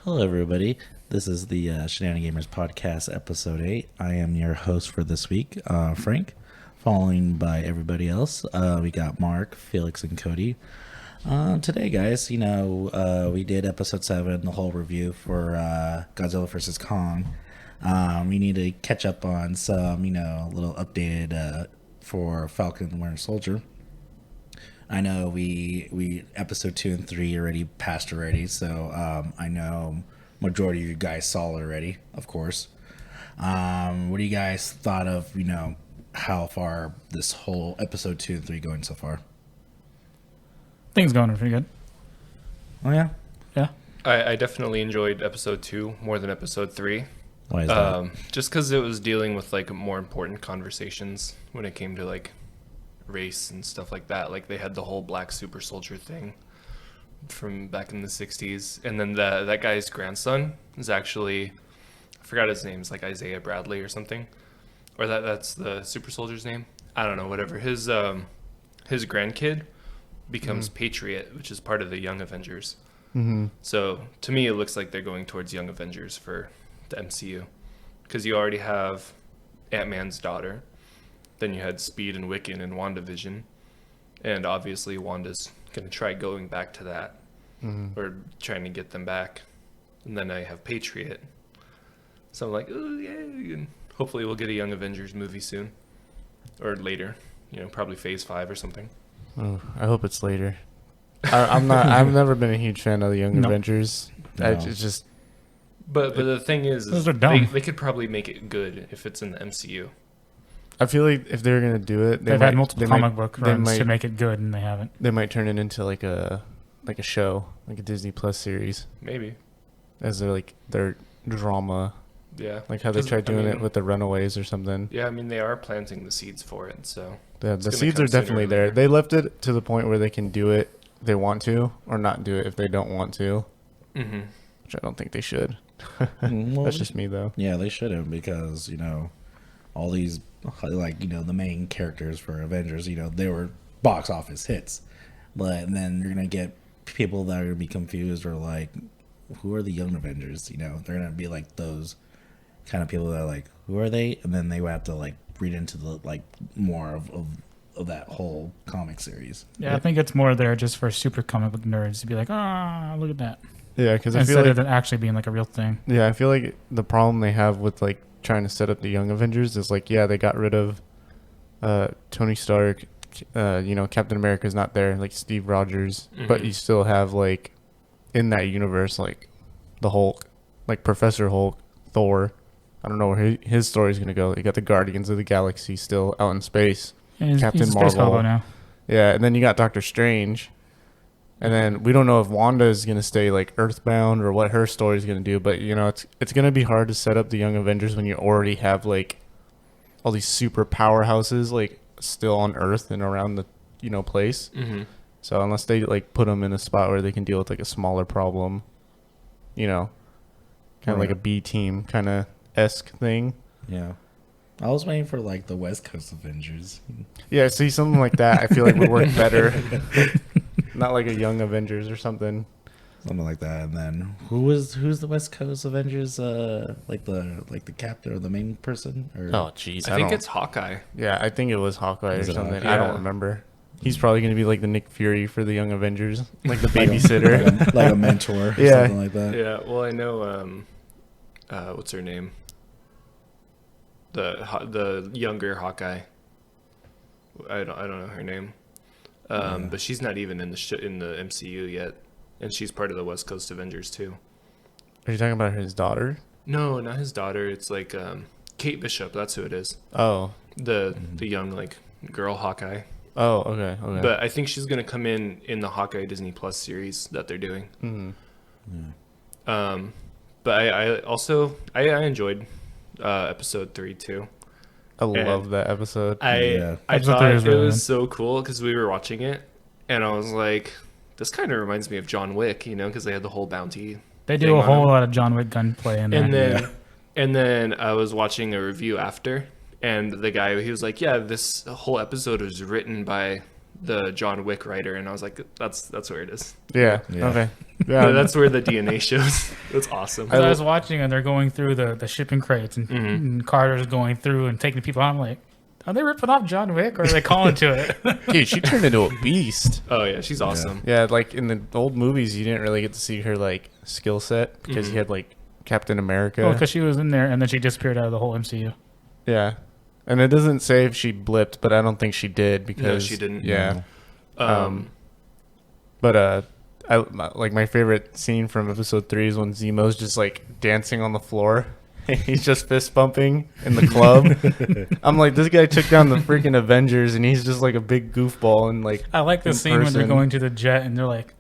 Hello, everybody. This is the Shenanigamers Podcast, Episode 8. I am your host for this week, Frank, following by everybody else. We got Mark, Felix, and Cody. Today, guys, we did Episode 7, the whole review for Godzilla vs. Kong. We need to catch up on some, a little updated for Falcon and Winter Soldier. I know we episode 2 and 3 already passed already, so I know majority of you guys saw already, of course. What do you guys thought of, how far this whole episode 2 and 3 going so far? Things going pretty good. Oh, yeah? Yeah. I definitely enjoyed episode 2 more than episode 3. Why is that? Just because it was dealing with like more important conversations when it came to like race and stuff like that. Like they had the whole black super soldier thing from back in the 60s, and then that guy's grandson is actually, I forgot his name, it's like Isaiah Bradley or something, or that's the super soldier's name, I don't know, whatever. His grandkid becomes Patriot, which is part of the Young Avengers. So to me it looks like they're going towards Young Avengers for the MCU, because you already have Ant-Man's daughter, then you had Speed and Wiccan and WandaVision, and obviously Wanda's going to try going back to that, or trying to get them back. And then I have Patriot. So I'm like, oh, yeah. And hopefully we'll get a Young Avengers movie soon. Or later. Probably Phase 5 or something. Oh, I hope it's later. I've never been a huge fan of the Young Avengers. No. It's just... But the thing is Those are dumb. they could probably make it good if it's in the MCU. I feel like if they're gonna do it, They've had multiple comic book runs to make it good, and they haven't. They might turn it into like a show, like a Disney Plus series, Maybe. as their drama, Yeah. like how they tried doing it with the Runaways or something. Yeah, I mean, they are planting the seeds for it, so... The gonna seeds come are sooner definitely or there. later. They left it to the point where they can do it if they want to, or not do it if they don't want to, Mm-hmm. which I don't think they should. Well, That's just me though. Yeah, they shouldn't, because, all these, the main characters for Avengers, they were box office hits. But then you're going to get people that are going to be confused, or like, who are the Young Avengers? They're going to be like those kind of people that are like, who are they? And then they would have to like read into the more of that whole comic series. Yeah, I think it's more there just for super comic book nerds to be like, look at that. Yeah, because I feel Instead like of it actually being like a real thing. I feel like the problem they have with trying to set up the Young Avengers is they got rid of Tony Stark, Captain America's not there, like Steve Rogers, but you still have in that universe the Hulk, Professor Hulk, Thor. I don't know where his story's gonna go. You got the Guardians of the Galaxy still out in space. Yeah, he's Captain a space Marvel hobo now. Yeah, and then you got Doctor Strange. And then we don't know if Wanda is going to stay Earthbound or what her story is going to do, but it's going to be hard to set up the Young Avengers when you already have all these super powerhouses still on Earth and around the place. So unless they put them in a spot where they can deal with a smaller problem, kind of like a B team kind of esque thing. Yeah. I was waiting for the West Coast Avengers. Yeah, see, something like that I feel like would work better. Not like a Young Avengers or something. Something like that. And then who's the West Coast Avengers? The captain or the main person? Or Oh, jeez. I think it's Hawkeye. Yeah, I think it was Hawkeye or Was it something. Hawkeye? I don't Yeah. remember. He's probably going to be like the Nick Fury for the Young Avengers, like the babysitter. like a mentor or Yeah. something like that. Yeah, well, I know, what's her name? The younger Hawkeye. I don't know her name. But she's not even in the MCU yet, and she's part of the West Coast Avengers too. Are you talking about his daughter? No, not his daughter. It's Kate Bishop. That's who it is. Oh. The young girl Hawkeye. Oh, okay. But I think she's gonna come in the Hawkeye Disney Plus series that they're doing. But I also enjoyed episode 3 too. I love that episode. Yeah. I Episode thought 3 it is really was good. so cool because we were watching it, and I was like, this kind of reminds me of John Wick, because they had the whole bounty. They do thing a on whole him. lot of John Wick gunplay in there. And then I was watching a review after, and the guy, he was like, yeah, this whole episode was written by the John Wick writer, and I was like, that's where it is. Yeah. Yeah. Okay. Yeah, Yeah. that's where the DNA shows. That's awesome. I was watching and they're going through the shipping crates and Carter's going through and taking people out. I'm like, are they ripping off John Wick or are they calling to it? Dude, she turned into a beast. Oh yeah, she's awesome. Yeah, like in the old movies, you didn't really get to see her like skill set because you had like Captain America. Well, because she was in there and then she disappeared out of the whole MCU. Yeah, and it doesn't say if she blipped, but I don't think she did because No, she didn't. Yeah, But like my favorite scene from episode 3 is when Zemo's just like dancing on the floor. He's just fist bumping in the club. I'm like, this guy took down the freaking Avengers, and he's just like a big goofball. And like, I like the in scene when they're person. going to the jet and they're like,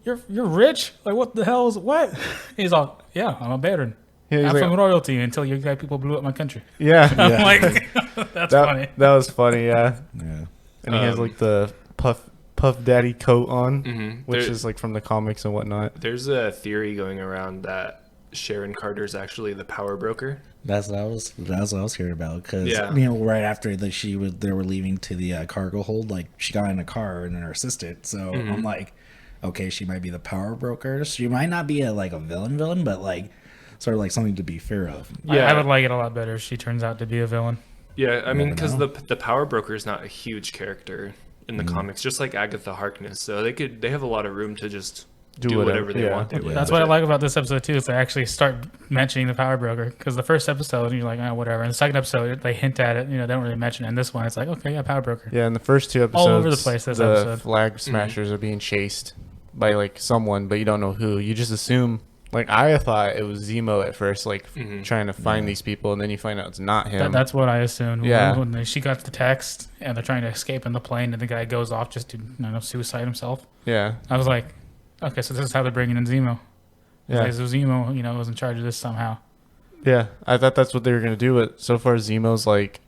"You're rich? Like what the hell is what?" He's all, "Yeah, I'm a veteran. Yeah, he's I'm like, from royalty until you guys people blew up my country." yeah, I'm like, that's funny. That was funny, yeah. Yeah. And he has like the Puff Daddy coat on, mhm. which There- is like from the comics and whatnot. there's a theory going around that Sharon Carter's actually the power broker. That's what I was hearing about because Yeah. right after they were leaving to the cargo hold, like she got in a car and her assistant. So I'm like, okay, she might be the power broker. She might not be a villain, but like sort of like something to be fear of. Yeah. I would like it a lot better if she turns out to be a villain. Yeah, I mean, Never because know. the power broker is not a huge character in the comics, just like Agatha Harkness. So they have a lot of room to just do whatever they want to. Yeah. That's what I like about this episode too. Is they actually start mentioning the power broker because the first episode you're like, oh, whatever. And the second episode they hint at it. They don't really mention it. And this one it's like, okay, yeah, power broker. Yeah, in the first 2 episodes, All over the place this the episode. flag smashers are being chased by like someone, but you don't know who. You just assume. Like I thought it was Zemo at first, like trying to find these people, and then you find out it's not him. That's what I assumed. Yeah. When she got the text and they're trying to escape in the plane, and the guy goes off just to suicide himself. Yeah, I was like, okay, so this is how they're bringing in Zemo. yeah, Like, so Zemo, was in charge of this somehow. yeah. I thought that's what they were gonna do, but so far Zemo's like,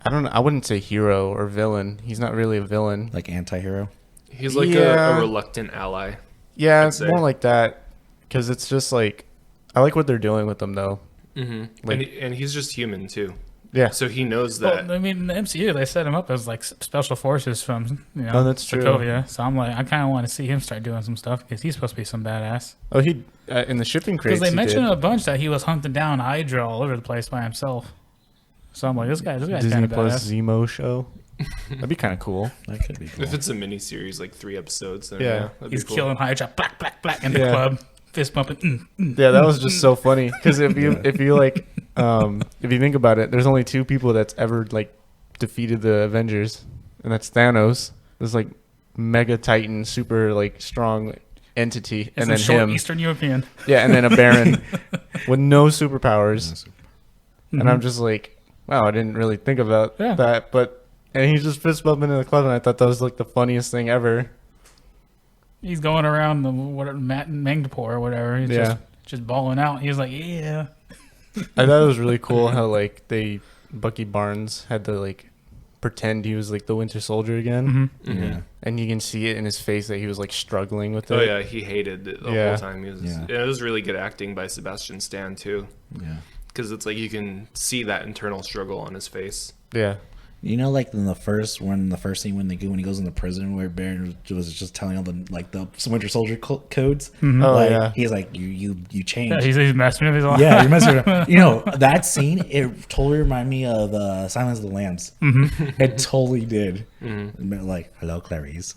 I don't know. I wouldn't say hero or villain. He's not really a villain. Like anti-hero. He's like Yeah. a reluctant ally. Yeah, I'd it's say. more like that because it's just like I like what they're doing with them though. Like- And he's just human too. Yeah, So he knows that. Well, I mean, in the MCU, they set him up as like special forces from, Oh, that's true. Sokovia. So I'm like, I kind of want to see him start doing some stuff because he's supposed to be some badass. oh he in the shipping crates. Because they he mentioned did. a bunch that he was hunting down Hydra all over the place by himself. So I'm like, this guy's Disney kind of Plus badass. Zemo show. That'd be kind of cool. That could be cool. if it's a mini series, like 3 episodes, then Yeah. that'd He's be cool. killing Hydra, black, black, black, in the Yeah. club, fist bumping. Yeah, that was just so funny because if you like if you think about it, there's only 2 people that's ever like defeated the Avengers, and that's Thanos, this like mega titan, super like strong entity, and then short him. Eastern European. Yeah, and then a Baron with no superpowers. And I'm Mhm. just like, wow, I didn't really think about Yeah. that. But and he's just fist bumping in the club, and I thought that was like the funniest thing ever. He's going around the Mangapore or whatever. He's Yeah. just balling out. He was like, yeah. I thought it was really cool how like Bucky Barnes had to like pretend he was like the Winter Soldier again, Mm-hmm. Yeah. and you can see it in his face that he was like struggling with it. Oh yeah, he hated it the Yeah. whole time. Yeah. It was really good acting by Sebastian Stan too, Yeah. because it's like you can see that internal struggle on his face. Yeah. Like in the first scene when he goes in the prison where Baron was just telling all the Winter Soldier codes. Mhm. Oh, like, yeah. he's like you changed. Yeah, he's messing with his life. Yeah, you're messing with that scene. It totally reminded me of Silence of the Lambs. Mm-hmm. It totally did. Like, hello, Clarice.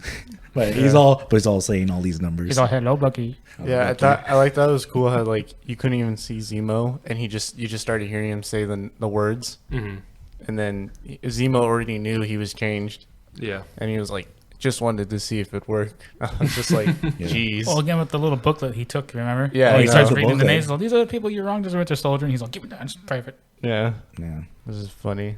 But he's all saying all these numbers. He's all, hello, Bucky. Yeah, I like that. It was cool how like you couldn't even see Zemo, and you just started hearing him say the words, and then Zemo already knew he was changed, Yeah. and he was like, just wanted to see if it worked. I was just like, geez. Well, again, with the little booklet he took, remember? Yeah, He I starts know. reading the Booklet. names. Like, these are the people you wronged as a Winter Soldier. And he's like, give me that. It's private. Yeah, Yeah. this is funny.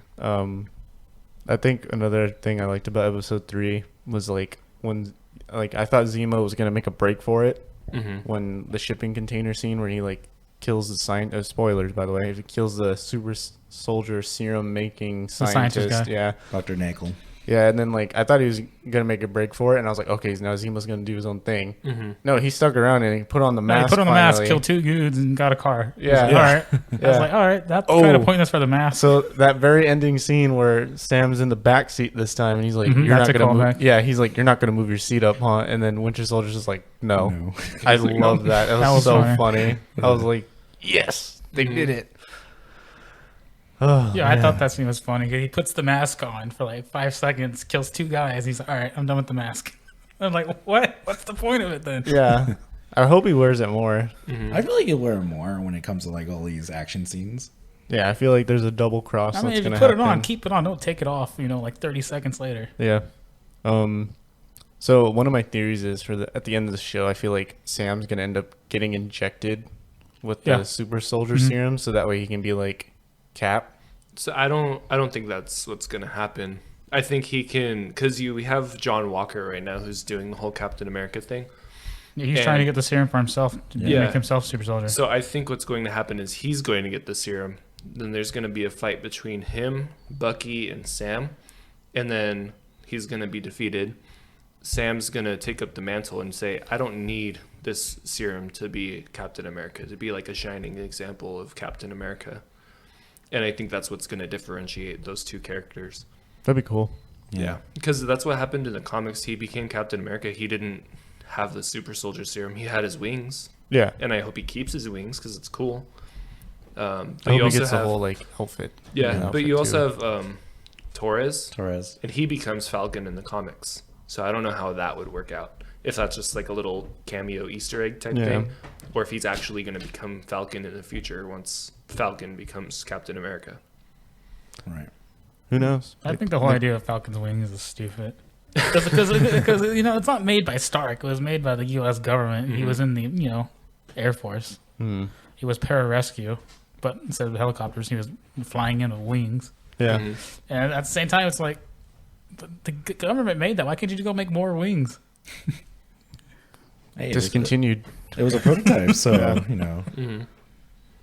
I think another thing I liked about episode 3 was like when like I thought Zemo was gonna make a break for it when the shipping container scene where he like kills the spoilers by the way, he kills the super soldier serum making scientist scientist. guy. Yeah, Dr. Nagel. Yeah, and then like I thought he was gonna make a break for it, and I was like, okay, now Zima's gonna do his own thing. Mm-hmm. No, he stuck around and he put on the Yeah, mask. he put on the mask, finally. killed 2 dudes, and got a car. I was Yeah. like, all right. I Yeah. was like, all right, that's Oh. kind of pointless for the mask. So that very ending scene where Sam's in the back seat this time, and he's like, Mhm, "You're that's not a gonna move." callback. Yeah, he's like, "You're not gonna move your seat up, huh?" And then Winter Soldier's just like, "No." No. I like, love that. That was, That was so funny. funny. I was like, "Yes, they Mhm. did it." Oh, Yeah, I thought that scene was funny. He puts the mask on for like 5 seconds, kills 2 guys. He's like, all right, I'm done with the mask. I'm like, what? What's the point of it then? Yeah, I hope he wears it more. Mm-hmm. I feel like you'll wear it more when it comes to like all these action scenes. Yeah, I feel like there's a double cross I mean, that's if you gonna put happen. it on, keep it on. Don't take it off, like 30 seconds later. Yeah. So one of my theories is at the end of the show, I feel like Sam's gonna end up getting injected with Yeah. the super soldier Mhm. serum, so that way he can be like Cap. So I don't think that's what's gonna happen. I think he can, because we have John Walker right now who's doing the whole Captain America thing. Yeah, he's And- trying to get the serum for himself to Yeah. make himself super soldier. So I think what's going to happen is he's going to get the serum. Then there's going to be a fight between him, Bucky, and Sam, and then he's going to be defeated. Sam's going to take up the mantle and say, "I don't need this serum to be Captain America, to be like a shining example of Captain America." And I think that's what's going to differentiate those two characters. That'd be cool. Yeah, because that's what happened in the comics. He became Captain America. He didn't have the super soldier serum. He had his wings, Yeah. and I hope he keeps his wings because it's cool. But I hope you he also gets have, the whole like outfit. yeah, but outfit you also too. have Torres, Torres. and he becomes Falcon in the comics. So I don't know how that would work out. If that's just like a little cameo Easter egg type Yeah. thing, or if he's actually going to become Falcon in the future once Falcon becomes Captain America. Right. Who knows? I think the whole idea of Falcon's wings is stupid. Because it's not made by Stark. It was made by the U.S. government. He Mhm. was in the Air Force. Hmm. He was pararescue, but instead of helicopters, he was flying in with wings. Yeah. Mhm. And at the same time, it's like the government made that. Why can't you go make more wings? Hey, Discontinued. it was a prototype, so Yeah. Mhm.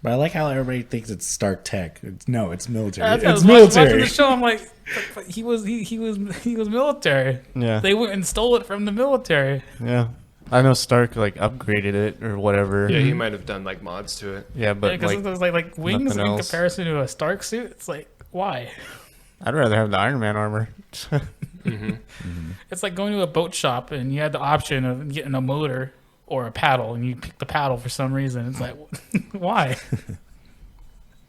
But I like how everybody thinks it's Stark Tech. No, it's military. That's why I It's was watching military. the show. I'm like, but he was military. Yeah. They went and stole it from the military. Yeah. I know Stark like upgraded it or whatever. Yeah, he might have done like mods to it. Yeah, but Because like it was like wings nothing in else. comparison to a Stark suit. It's like, why? I'd rather have the Iron Man armor. Hmm. It's like going to a boat shop and you had the option of getting a motor or a paddle, and you pick the paddle for some reason. It's like, why?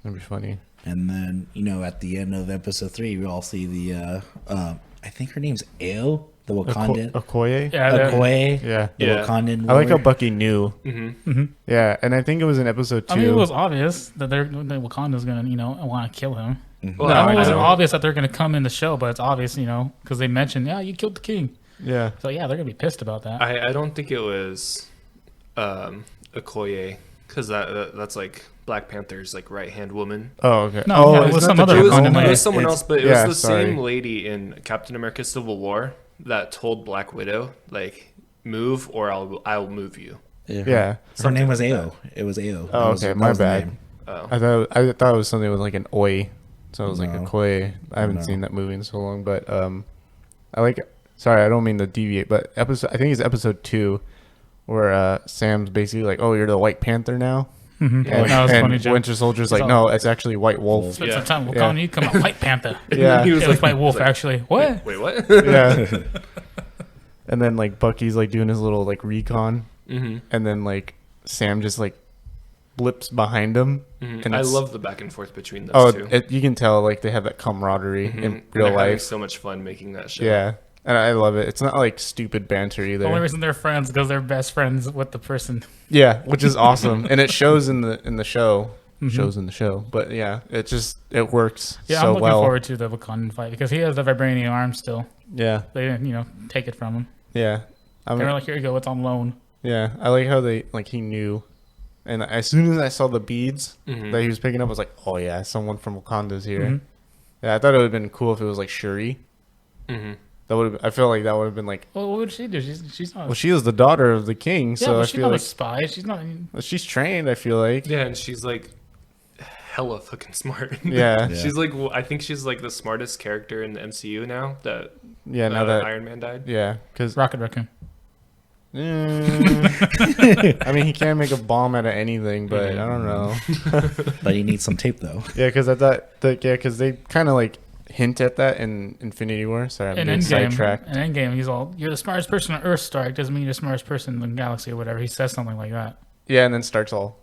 That'd be funny. And then, at the end of episode 3, we all see the, I think her name's Ao, the Wakandan. Okoye? Yeah, Okoye, Yeah. the Yeah. Wakandan I like how warrior. Bucky knew. Hmm. Yeah, and I think it was in episode 2. I mean, it was obvious that Wakanda's gonna, want to kill him. Well, No, It I wasn't know. obvious that they're gonna come in the show, but it's obvious, because they mentioned, yeah, you killed the king. Yeah. So yeah, they're gonna be pissed about that. I don't think it was Okoye, because that's like Black Panther's like right hand woman. Oh, okay. No, yeah, it it's was not some the other It was, Wakanda it lady. was someone It's- else, but it yeah, was the sorry. same lady in Captain America: Civil War that told Black Widow like, "Move or I'll move you." Yeah. Her name was like Ao. It was Ao. Oh, okay, my bad. Oh. I thought it was something with like an oi, so it was like No. Okoye. I haven't No. seen that movie in so long, but I like. Sorry, I don't mean to deviate, but I think it's episode 2, where Sam's basically like, "Oh, you're the White Panther now," Mhm. and, That was and funny, Joe. Winter Soldier's like, all- "No, it's actually White Wolf." Spent Yeah. some time. Yeah. Wakanda, you come out White Panther. Yeah. He It was was like, White Wolf, like, actually. What? Wait, what? Yeah. And then like Bucky's like doing his little like recon, Hmm. and then like Sam just like blips behind him. And I it's- love the back and forth between those Oh, two. you can tell like they have that camaraderie Mhm. in And real they're having life. so much fun making that show. Yeah, and I love it. It's not like stupid banter either. The only reason they're friends because they're best friends with the person. Yeah, which is awesome, and it shows in the show. Mhm. Shows in the show, but yeah, it works Yeah, so I'm looking well. forward to the Wakandan fight because he has the vibranium arm still. Yeah, They didn't, take it from him. yeah. I They mean, were like, here you go, it's on loan. yeah, I like how they like he knew, and as soon as I saw the beads Mhm. that he was picking up, I was like, oh yeah, someone from Wakanda's here. Mhm. Yeah, I thought it would have been cool if it was like Shuri. Mhm. That would I feel like that would have been like. Well, what would she do? She's not. Well, she is the daughter of the king, yeah, so but I she's feel not like a spy. She's not. well, she's trained. I feel like. Yeah, and she's like hella fucking smart. Yeah. Yeah. She's like, I think she's like the smartest character in the MCU now that Yeah, now that Iron Man died. yeah, because Rocket Raccoon. I mean, he can't make a bomb out of anything, but I don't know. But he needs some tape though. Yeah, because I thought that because they kind of like hint at that in Infinity War. Sorry, I'm In getting sidetracked. Endgame, he's all, "You're the smartest person on Earth, Stark. Doesn't mean you're the smartest person in the galaxy or whatever." He says something like that. Yeah, and then Stark's all.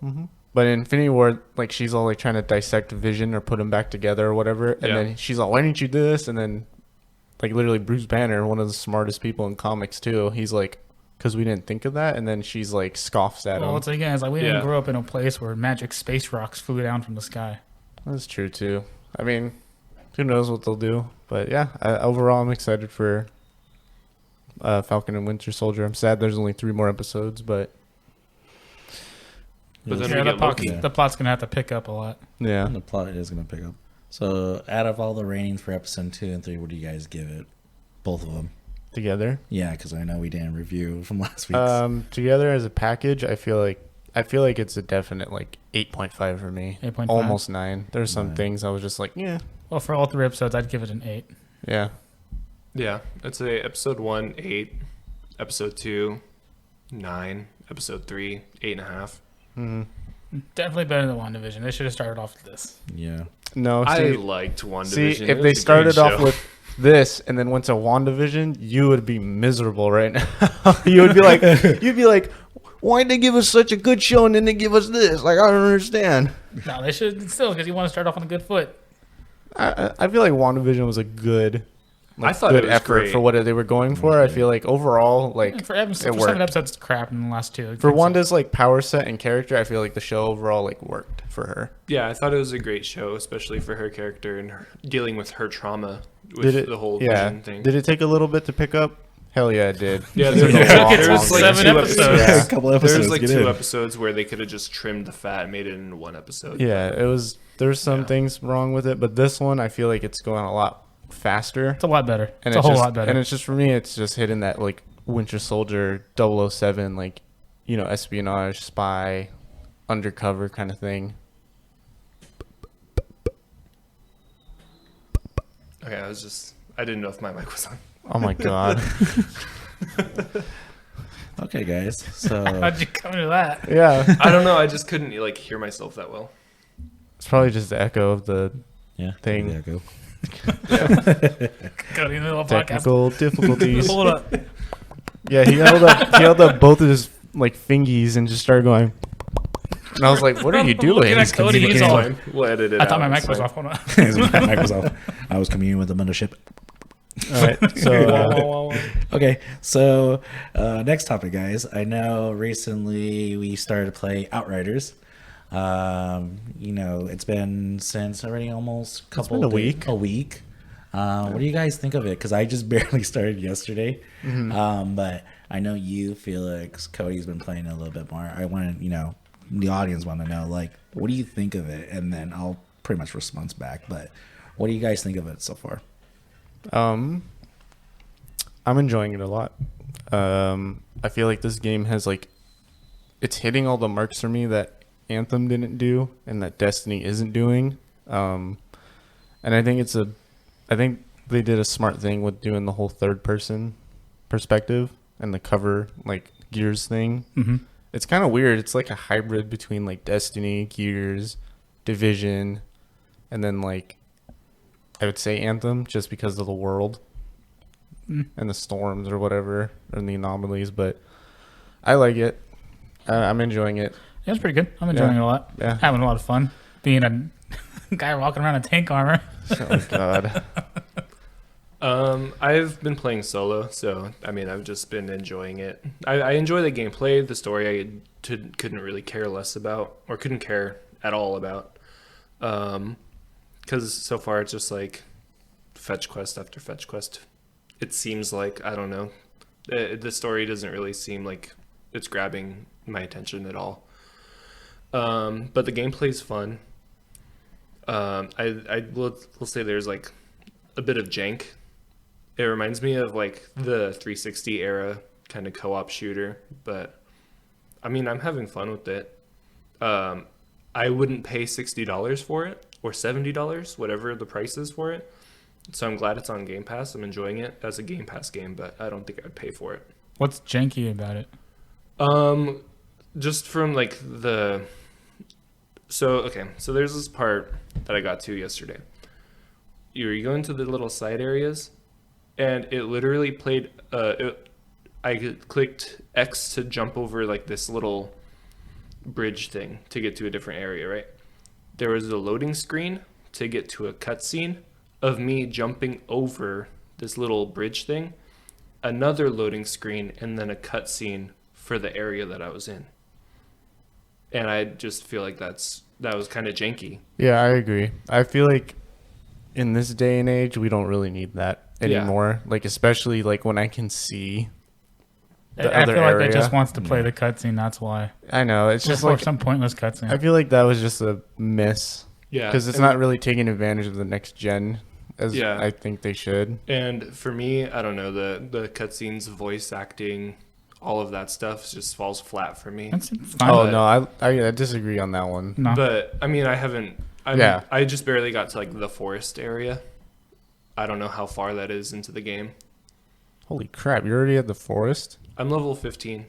But in Infinity War, like she's all like trying to dissect Vision or put him back together or whatever, and then she's all, "Why didn't you do this?" And then, like literally, Bruce Banner, one of the smartest people in comics too, he's like, "Because we didn't think of that," and then she's like scoffs at Well, him. it's again, it's like we didn't grow up in a place where magic space rocks flew down from the sky. That's true too. I mean, who knows what they'll do? But yeah, overall, I'm excited for Falcon and Winter Soldier. I'm sad there's only 3 more episodes, but But then Yeah, we the, get plot, Loki. the plot's gonna have to pick up a lot. yeah. The plot is going to pick up. So, out of all the ratings for episode 2 and 3, what do you guys give it? Both of them. Together. Yeah, because I know we didn't review from last week's. Together as a package, I feel like it's a definite like 8.5 for me. 8.5. Almost 9. There's some 9. things I was just like, yeah. Well, for all 3 episodes, I'd give it an 8. Yeah. Yeah, I'd say episode 1, 8, episode 2, 9, episode 3, 8.5. Mm-hmm. Definitely better than WandaVision. They should have started off with this. Yeah. No, I see, liked WandaVision. see It if was they a started great off show. with this and then went to WandaVision, you would be miserable right now. you would be like, why'd they give us such a good show and then they give us this? Like, I don't understand. No, they should still, because you want to start off on a good foot. I feel like WandaVision was a good, I thought good it was effort great. for what they were going for. I feel like overall, like For it 7 worked. episodes, it's crap in the last 2. For Wanda's like power set and character, I feel like the show overall like worked for her. Yeah, I thought it was a great show, especially for her character and her, dealing with her trauma with the whole Vision thing. Did it take a little bit to pick up? Hell yeah, it did. Yeah, It there took was, a lot there was like longer. 7 2 episodes. Yeah, a couple episodes. There was like get 2 in. episodes where they could have just trimmed the fat and made it into 1 episode. Yeah, it was. There's some Yeah. things wrong with it, but this one I feel like it's going a lot faster. It's a lot better. And It's a whole just, lot better. And it's just for me, it's just hitting that like Winter Soldier 007, like, you know, espionage, spy, undercover kind of thing. Okay, I didn't know if my mic was on. Oh my god. Okay, guys. So, How'd you come to that? Yeah, I don't know. I just couldn't like hear myself that well. it's probably just the echo of the yeah. Thing. There you go. Go to the middle of the podcast. technical difficulties. Hold up. Yeah, he held up both of his like fingies and just started going. And I was like, "What are you I'm looking doing?" at Cody, he's all- Fine. We'll edit it I thought my out, mic it's was fine. off. Hold on. My mic was off. I was communing with the mothership. All right, so Okay, so next topic, guys. I know recently we started to play Outriders. You know, it's been since already almost a couple been a days- week. A week. What do you guys think of it? Because I just barely started yesterday. But I know you, Felix, Cody's been playing it a little bit more. I want to, you know, the audience want to know, like, what do you think of it? And then I'll pretty much respond back. But what do you guys think of it so far? I'm enjoying it a lot. I feel like this game has like, it's hitting all the marks for me that Anthem didn't do and that Destiny isn't doing. And I think I think they did a smart thing with doing the whole third person perspective and the cover like Gears thing. Mm-hmm. It's kind of weird. It's like a hybrid between like Destiny, Gears, Division, and then like I would say Anthem just because of the world and the storms or whatever and the anomalies. But I like it. I'm enjoying it. Yeah, it's pretty good. I'm enjoying it a lot. Yeah. Having a lot of fun being a guy walking around in tank armor. Oh God. I've been playing solo, so I mean, I've just been enjoying it. I enjoy the gameplay. The story couldn't really care less about, or couldn't care at all about, because so far it's just like fetch quest after fetch quest. It seems like, I don't know, the story doesn't really seem like it's grabbing my attention at all. But the gameplay's fun. I will say there's like a bit of jank. It reminds me of like the 360 era kind of co-op shooter, but I mean, I'm having fun with it. I wouldn't pay $60 for it or $70, whatever the price is for it. So I'm glad it's on Game Pass. I'm enjoying it as a Game Pass game, but I don't think I'd pay for it. What's janky about it? Just from like so there's this part that I got to yesterday. You go into the little side areas, and it literally played. I clicked X to jump over like this little bridge thing to get to a different area, right? There was a loading screen to get to a cutscene of me jumping over this little bridge thing, another loading screen, and then a cutscene for the area that I was in. And I just feel like that was kind of janky. Yeah, I agree. I feel like in this day and age, we don't really need that anymore. Like, especially like when I can see the I other feel like area. it just wants to play the cutscene. That's why. I know. It's just Or like, some pointless cutscene. I feel like that was just a miss. Yeah. Because it's not really taking advantage of the next gen as I think they should. And for me, I don't know, the cutscenes, voice acting, all of that stuff just falls flat for me. That's fine. Oh, no. I disagree on that one. No. But, I mean, I just barely got to, like, the forest area. I don't know how far that is into the game. Holy crap. You're already at the forest? I'm level 15.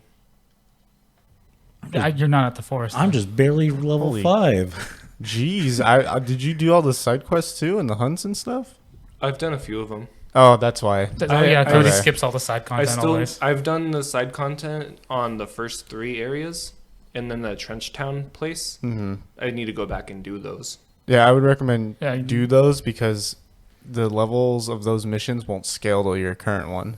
You're not at the forest. I'm just barely level Holy- 5. Jeez. I did you do all the side quests too and the hunts and stuff? I've done a few of them. Oh, that's why. Yeah, Cody okay. skips all the side content always. I've done the side content on the first 3 areas, and then the Trench Town place. Mm-hmm. I need to go back and do those. Yeah, I would recommend Yeah, do those because the levels of those missions won't scale to your current one.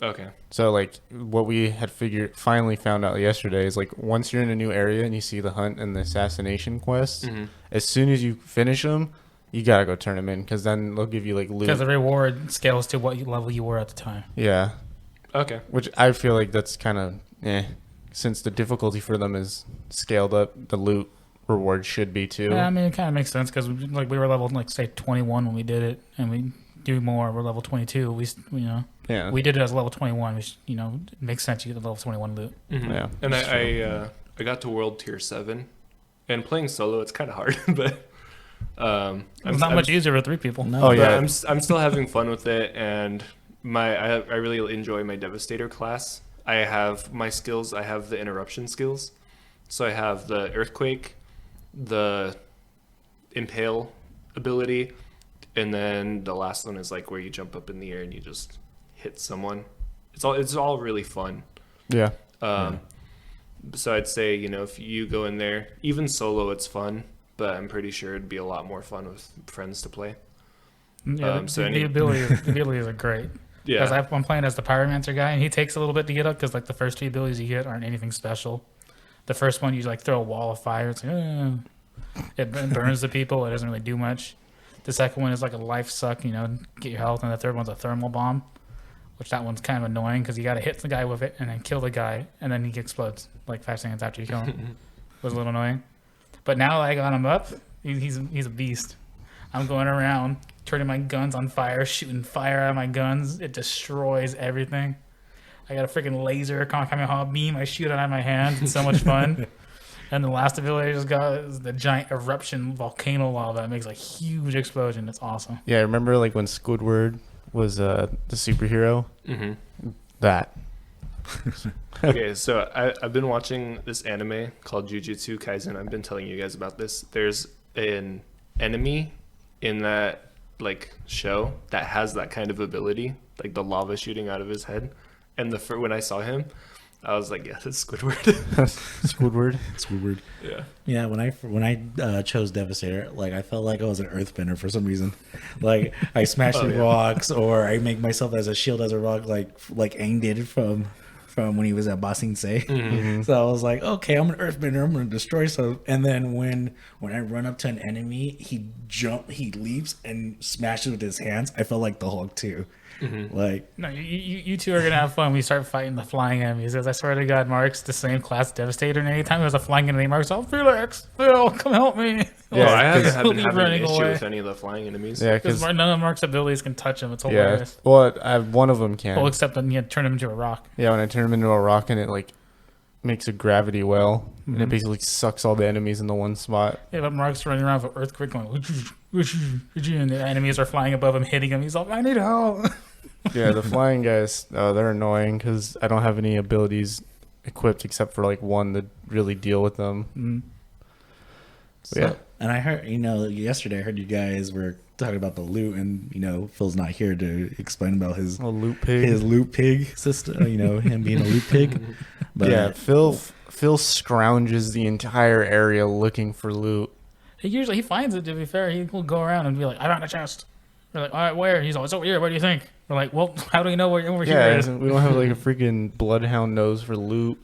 Okay. So, like, what we had finally found out yesterday is, like, once you're in a new area and you see the hunt and the assassination quests, as soon as you finish them, you gotta go turn them in, because then they'll give you, like, loot. Because the reward scales to what level you were at the time. Yeah. Okay. Which I feel like that's kind of, since the difficulty for them is scaled up, the loot reward should be, too. Yeah, I mean, it kind of makes sense because we were level, like, say, 21 when we did it, and we do more. We're level 22. Yeah. We did it as level 21, which, it makes sense. You get the level 21 loot. Mm-hmm. Yeah, And that's I got to World Tier 7, and playing solo, it's kind of hard, but It's not much easier with 3 people. No. Oh, But yeah. I'm still having fun with it, and I really enjoy my Devastator class. I have my skills. I have the interruption skills, so I have the Earthquake, the Impale ability, and then the last one is like where you jump up in the air and you just hit someone. It's all really fun. Yeah. So I'd say, if you go in there, even solo, it's fun, but I'm pretty sure it'd be a lot more fun with friends to play. Yeah, the abilities are great. Yeah. Because I'm playing as the Pyromancer guy, and he takes a little bit to get up because, like, the first 2 abilities you get aren't anything special. The first one, you, like, throw a wall of fire. It's like, it burns the people. It doesn't really do much. The second one is like a life suck, get your health. And the third one's a thermal bomb, which that one's kind of annoying because you got to hit the guy with it and then kill the guy, and then he explodes like 5 seconds after you kill him. It was a little annoying. But now I got him up. He's a beast. I'm going around turning my guns on fire, shooting fire out of my guns. It destroys everything. I got a freaking laser Kamehameha beam. I shoot it out of my hands. It's so much fun. And the last ability I just got is the giant eruption volcano lava that makes a huge explosion. It's awesome. Yeah, remember, like, when Squidward was the superhero? Mm-hmm. That. Okay, so I've been watching this anime called Jujutsu Kaisen. I've been telling you guys about this. There's an enemy in that, like, show that has that kind of ability, like the lava shooting out of his head. And when I saw him, I was like, yeah, that's Squidward. Squidward. It's weird. Yeah. Yeah, when I chose Devastator, like, I felt like I was an earthbender for some reason. Like, I smash through rocks, or I make myself as a shield as a rock, like Aang did from when he was at Ba Sing Se. Mm-hmm. So I was like, okay, I'm an earthbender. I'm gonna destroy some. And then when I run up to an enemy, he leaps and smashes with his hands. I felt like the Hulk too. Mm-hmm. Like, No, you two are gonna have fun when we start fighting the flying enemies. Because I swear to God, Mark's the same class Devastator, and anytime there's a flying enemy, Mark's all, Felix, Phil, come help me. Yeah, I haven't He'll had be an running issue away. with any of the flying enemies. Yeah, Because because none of Mark's abilities can touch him. It's yeah, hilarious. well, one of them can. Well, except then you turn him into a rock. Yeah, when I turn him into a rock and it, like, makes a gravity well, and it basically sucks all the enemies into one spot. Yeah, but Mark's running around with an earthquake going, and the enemies are flying above him, hitting him. He's like, I need help. Yeah, the flying guys, they're annoying because I don't have any abilities equipped except for like one to really deal with them. Mm. So, Yeah. And I heard, yesterday I heard you guys were talking about the loot, and Phil's not here to explain about his Loot pig. his loot pig system. Him being a loot pig. But Yeah, Phil scrounges the entire area looking for loot. He finds it, to be fair. He will go around and be like, I found a chest. We're like, all right, where? He's like, it's over here. What do you think? We're like, well, how do we know where over here Yeah, is? we don't have like a freaking bloodhound nose for loot.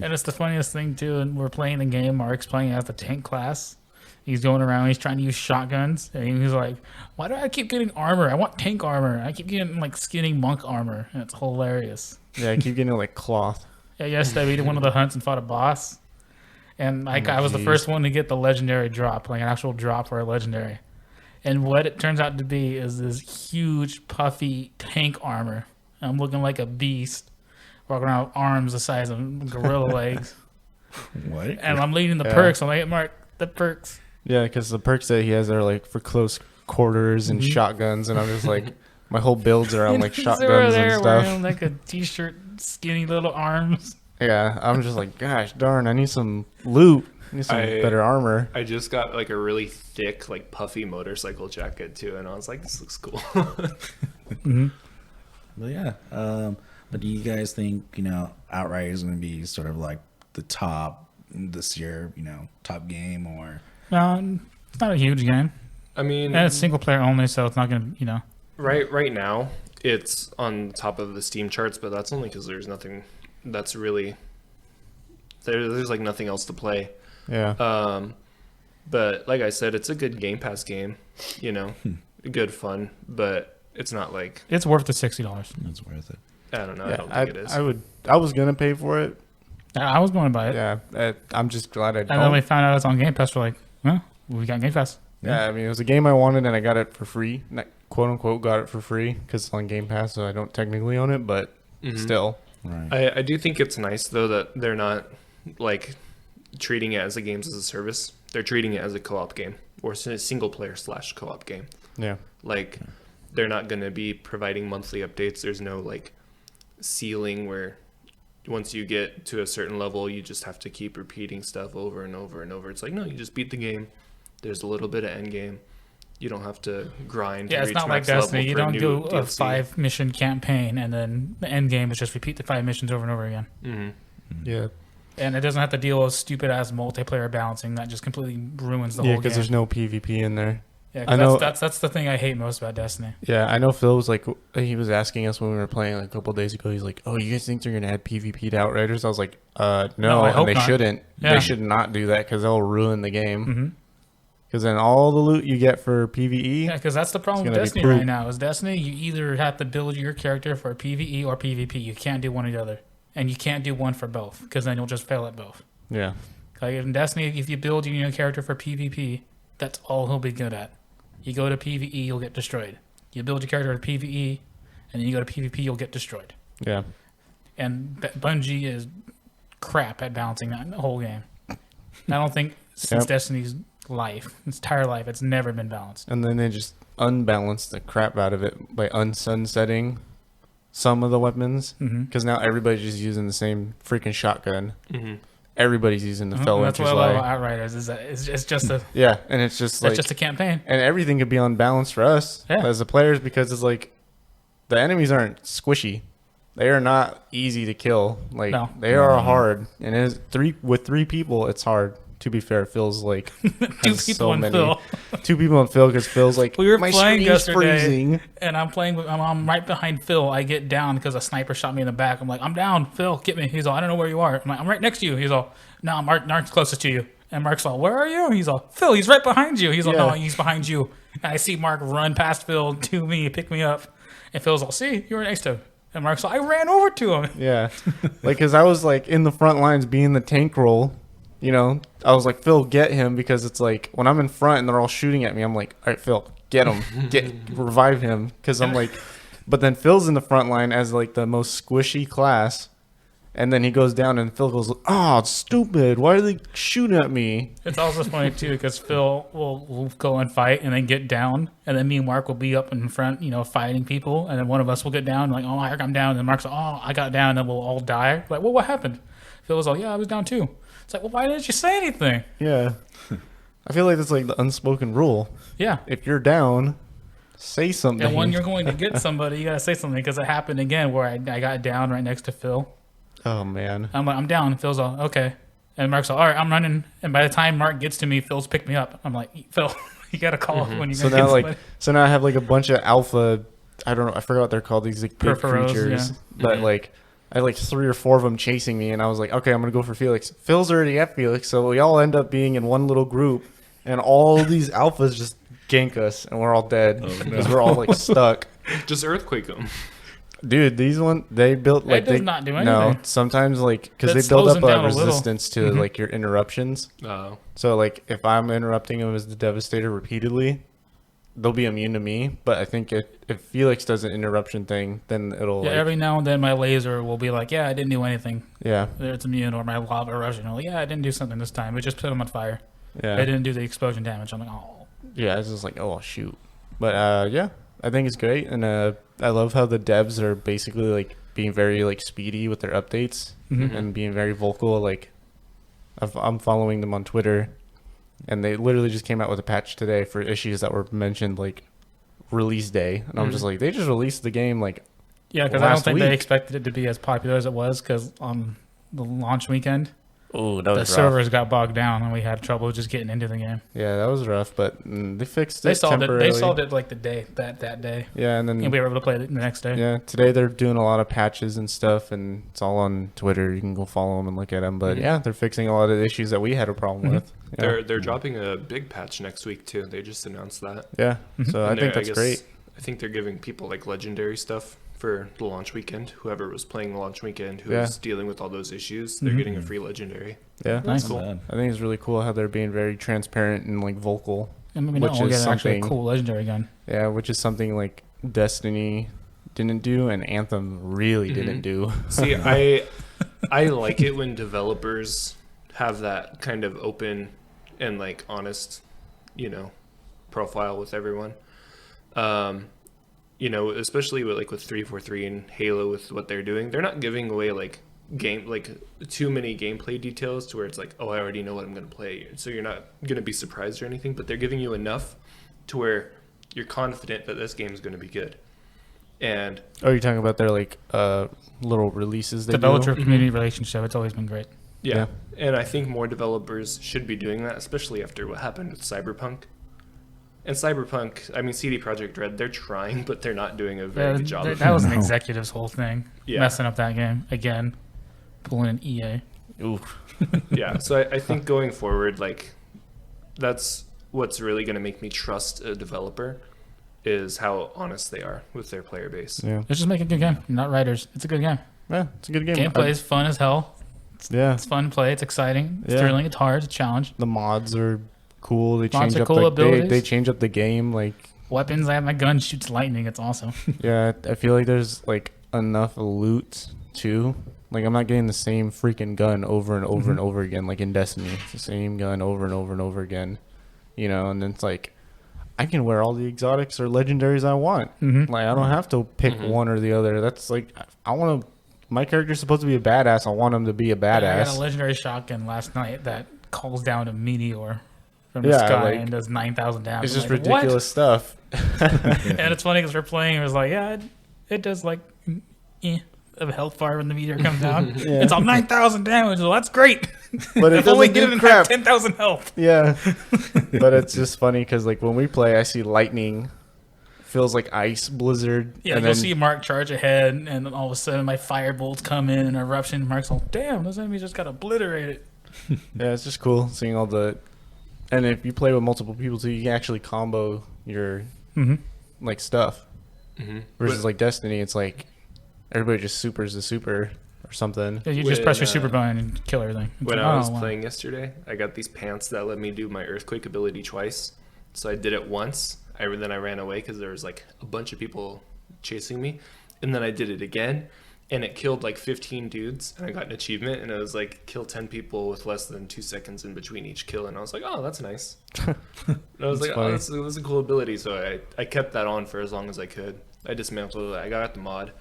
And it's the funniest thing, too. And we're playing the game. Mark's playing as the tank class. He's going around. He's trying to use shotguns. And he's like, why do I keep getting armor? I want tank armor. I keep getting, like, skinny monk armor. And it's hilarious. Yeah, I keep getting like cloth. Yeah, yesterday we did one of the hunts and fought a boss. And I was the geez. first one to get the legendary drop, like an actual drop for a legendary. And what it turns out to be is this huge, puffy tank armor. I'm looking like a beast, walking around with arms the size of gorilla legs. what? And I'm leading the Yeah. perks. I'm like, hey, Mark, the perks. Yeah, because the perks that he has are like for close quarters and shotguns, and I'm just like, my whole builds are on like He's over shotguns there and stuff. wearing like a t-shirt, skinny little arms. Yeah, I'm just like, gosh darn, I need some loot. I need some better armor. I just got like a really thick, like puffy motorcycle jacket too, and I was like, this looks cool. Mm-hmm. But yeah. But do you guys think Outriders is going to be sort of like the top this year? Top game or? It's not a huge game. I mean, And it's single player only, so it's not going to, right now it's on top of the Steam charts, but that's only because there's nothing that's really there's like nothing else to play. Yeah. But like I said, it's a good Game Pass game, good fun, but it's not like, It's worth the $60. It's worth it. I don't know. I Yeah, don't think it is. I was gonna pay for it. I was going to buy it. Yeah, I'm just glad I And then we don't. found out it's on Game Pass. We're like, well, we got Game Pass. Yeah, I mean, it was a game I wanted, and I got it for free. Quote unquote, got it for free because it's on Game Pass, so I don't technically own it, but Mhm. still. Right. I do think it's nice though that they're not like treating it as a games as a service. They're treating it as a co-op game or single player / co-op game. Yeah. Like they're not going to be providing monthly updates. There's no like ceiling where once you get to a certain level, you just have to keep repeating stuff over and over and over. It's like, no, you just beat the game. There's a little bit of end game. You don't have to grind. Yeah, to it's reach not like max level Destiny. You for don't new do a DLC. 5-mission campaign and then the end game is just repeat the 5 missions over and over again. Mhm. Yeah. And it doesn't have to deal with stupid ass multiplayer balancing that just completely ruins the Yeah, whole because game. there's no PvP in there. Yeah, I 'cause know- that's the thing I hate most about Destiny. Yeah, I know Phil was like, he was asking us when we were playing like a couple days ago. He's like, "Oh, you guys think they're gonna add PvP to Outriders?" I was like, No, no, I and hope they not. shouldn't. Yeah. They should not do that because they'll ruin the game. Mm-hmm. Because then all the loot you get for PVE, Yeah, because that's the problem with It's gonna be Destiny right poop. now. Is Destiny, you either have to build your character for PvE or PvP. You can't do one or the other, and you can't do one for both because then you'll just fail at both. yeah, Like in Destiny, if you build your character for PvP, that's all he'll be good at. You go to PvE, you'll get destroyed. You build your character for PvE, and then you go to PvP, you'll get destroyed. yeah, And Bungie is crap at balancing that whole game. I don't think since Yep. Destiny's life, its entire life, it's never been balanced. and then they just unbalance the crap out of it by unsunsetting some of the weapons. Mm-hmm. Because now everybody's just using the same freaking shotgun. Mhm. Everybody's using the Fell That's Winter's what I love Lie. about Outriders is that it's just a Yeah, and it's just like it's just a campaign. and everything could be unbalanced for us Yeah. as the players because it's like the enemies aren't squishy. They are not easy to kill. Like No. they are hard, and it's with three people, it's hard. To be fair, Phil's like Two has people in many. Phil. 2 people in Phil because Phil's like We were my playing screen's yesterday. freezing. And I'm playing with, I'm right behind Phil. I get down because a sniper shot me in the back. I'm like, I'm down. Phil, get me. He's all, I don't know where you are. I'm like, I'm right next to you. He's all, no, Mark's closest to you. And Mark's all, where are you? He's all, Phil, he's right behind you. He's all, no, Yeah. he's behind you. And I see Mark run past Phil to me, pick me up. And Phil's all, see, you were next to him. And Mark's all, I ran over to him. Yeah, like because I was like in the front lines being the tank role. You know, I was like, Phil, get him, because it's like when I'm in front and they're all shooting at me, I'm like, all right, Phil, get him, revive him, because I'm like, but then Phil's in the front line as like the most squishy class, And then he goes down, and Phil goes, "Oh, it's stupid! Why are they shooting at me?" It's also funny too because Phil will go and fight and then get down, and then me and Mark will be up in front, fighting people, and then one of us will get down, like, "Oh, I'm down," and then Mark's like, "Oh, I got down," and then we'll all die. Like, well, what happened? Phil was like, "Yeah, I was down too." It's like, well, why didn't you say anything? Yeah. I feel like that's like the unspoken rule. Yeah. If you're down, say something. And when you're going to get somebody, you gotta say something because it happened again where I got down right next to Phil. Oh man. I'm like, I'm down. And Phil's all, okay. And Mark's all, all right, I'm running. And by the time Mark gets to me, Phil's picked me up. I'm like, Phil, you got to call when you're So going to now, get somebody. so now I have like a bunch of alpha. I don't know. I forgot what they're called. These like big Purphoros, creatures. yeah. But like, I had like 3 or 4 of them chasing me, and I was like, okay, I'm gonna go for Felix. Phil's already at Felix, so we all end up being in one little group, and all these alphas just gank us, and we're all dead because we're all like stuck. Just earthquake them. Dude, these they built like It does they not do no. anything. Sometimes like because That they build slows up them a down a little. resistance to like your interruptions. Oh. So like if I'm interrupting them as the Devastator repeatedly, they'll be immune to me. But I think if Felix does an interruption thing, then it'll Yeah, like, every now and then my laser will be like, yeah, I didn't do anything. yeah. It's immune. Or my lava eruption will, yeah, I didn't do something this time. We just put them on fire. Yeah. I didn't do the explosion damage. I'm like, oh. Yeah, it's just like, oh shoot. But yeah, I think it's great, and I love how the devs are basically like being very like speedy with their updates and being very vocal. Like, I'm following them on Twitter, and they literally just came out with a patch today for issues that were mentioned like release day, and I'm just like, they just released the game like Yeah, because I don't last think they week. expected it to be as popular as it was because on the launch weekend, Oh, that the was rough. servers got bogged down and we had trouble just getting into the game. Yeah, that was rough, but they fixed it. They solved it. temporarily. They solved it like the day that day, Yeah, and then and we were able to play it the next day. yeah, today they're doing a lot of patches and stuff, and it's all on Twitter. You can go follow them and look at them. But yeah, they're fixing a lot of the issues that we had a problem with. Yeah. They're dropping a big patch next week too. They just announced that. Yeah, so I And think they're- that's great. I think they're giving people like legendary stuff for the launch weekend. Whoever was playing the launch weekend, who was dealing with all those issues, they're getting a free legendary. Yeah, Nice. Not bad. I think it's really cool how they're being very transparent and like vocal. And maybe Which now we'll is get actually a something- cool legendary gun. Yeah, which is something like Destiny didn't do and Anthem really didn't do. See, I like it when developers have that kind of open and like honest, profile with everyone. Especially with 343 and Halo with what they're doing, they're not giving away too many gameplay details to where it's like, oh, I already know what I'm going to play, so you're not going to be surprised or anything, but they're giving you enough to where you're confident that this game is going to be good. And Oh, you're talking about their like little releases they Developer do? community relationship. It's always been great. yeah, and I think more developers should be doing that, especially after what happened with Cyberpunk. And Cyberpunk, I mean, CD Projekt Red, they're trying, but they're not doing a very good job of That it. was an No. executive's whole thing. Yeah. Messing up that game again, pulling an EA. Ooh. Yeah, so I think going forward, that's what's really going to make me trust a developer is how honest they are with their player base. Yeah. Let's just make a good game. Not writers. It's a good game. Yeah, it's a good game. Gameplay is fun as hell. Yeah. It's fun to play. It's exciting. It's Yeah. thrilling. It's hard. It's a challenge. The mods are cool. They Mods change are up cool they abilities. change up the game like Weapons. I have my gun shoots lightning. It's awesome. yeah, I feel like there's like enough loot too. Like I'm not getting the same freaking gun over and over and over again like in Destiny. It's the same gun over and over and over again. And then it's like I can wear all the exotics or legendaries I want. Like I don't have to pick one or the other. That's like I want to. My character's supposed to be a badass. I want him to be a I got a badass. legendary shotgun last night that calls down a meteor from the Yeah, sky like, and does 9,000 damage. It's I'm just like, "What?" ridiculous stuff. And it's funny because we're playing. It was like, yeah, it does like of health bar when the meteor comes down. It's all 9,000 damage. Well, that's great. But it If only doesn't get it do in crap. 10,000 health. Yeah. But it's just funny because like when we play, I see lightning, feels like ice, blizzard. Yeah, and you'll then, see Mark charge ahead, and then all of a sudden my fire bolts come in and eruption. Mark's like, damn, those enemies just got obliterated. Yeah, it's just cool seeing all the. And if you play with multiple people too, you can actually combo your like stuff. Versus like Destiny, it's like everybody just supers the super or something. Yeah, you just When, press your super button and kill everything. It's When like, I was oh, wow. playing yesterday, I got these pants that let me do my earthquake ability twice. So I did it once. Then I ran away because there was like a bunch of people chasing me, and then I did it again, and it killed like 15 dudes, and I got an achievement, and it was like kill 10 people with less than 2 seconds in between each kill, and I was like, oh, that's nice. And I was like, funny. oh, that's a cool ability, so I kept that on for as long as I could. I dismantled it. I got the mod,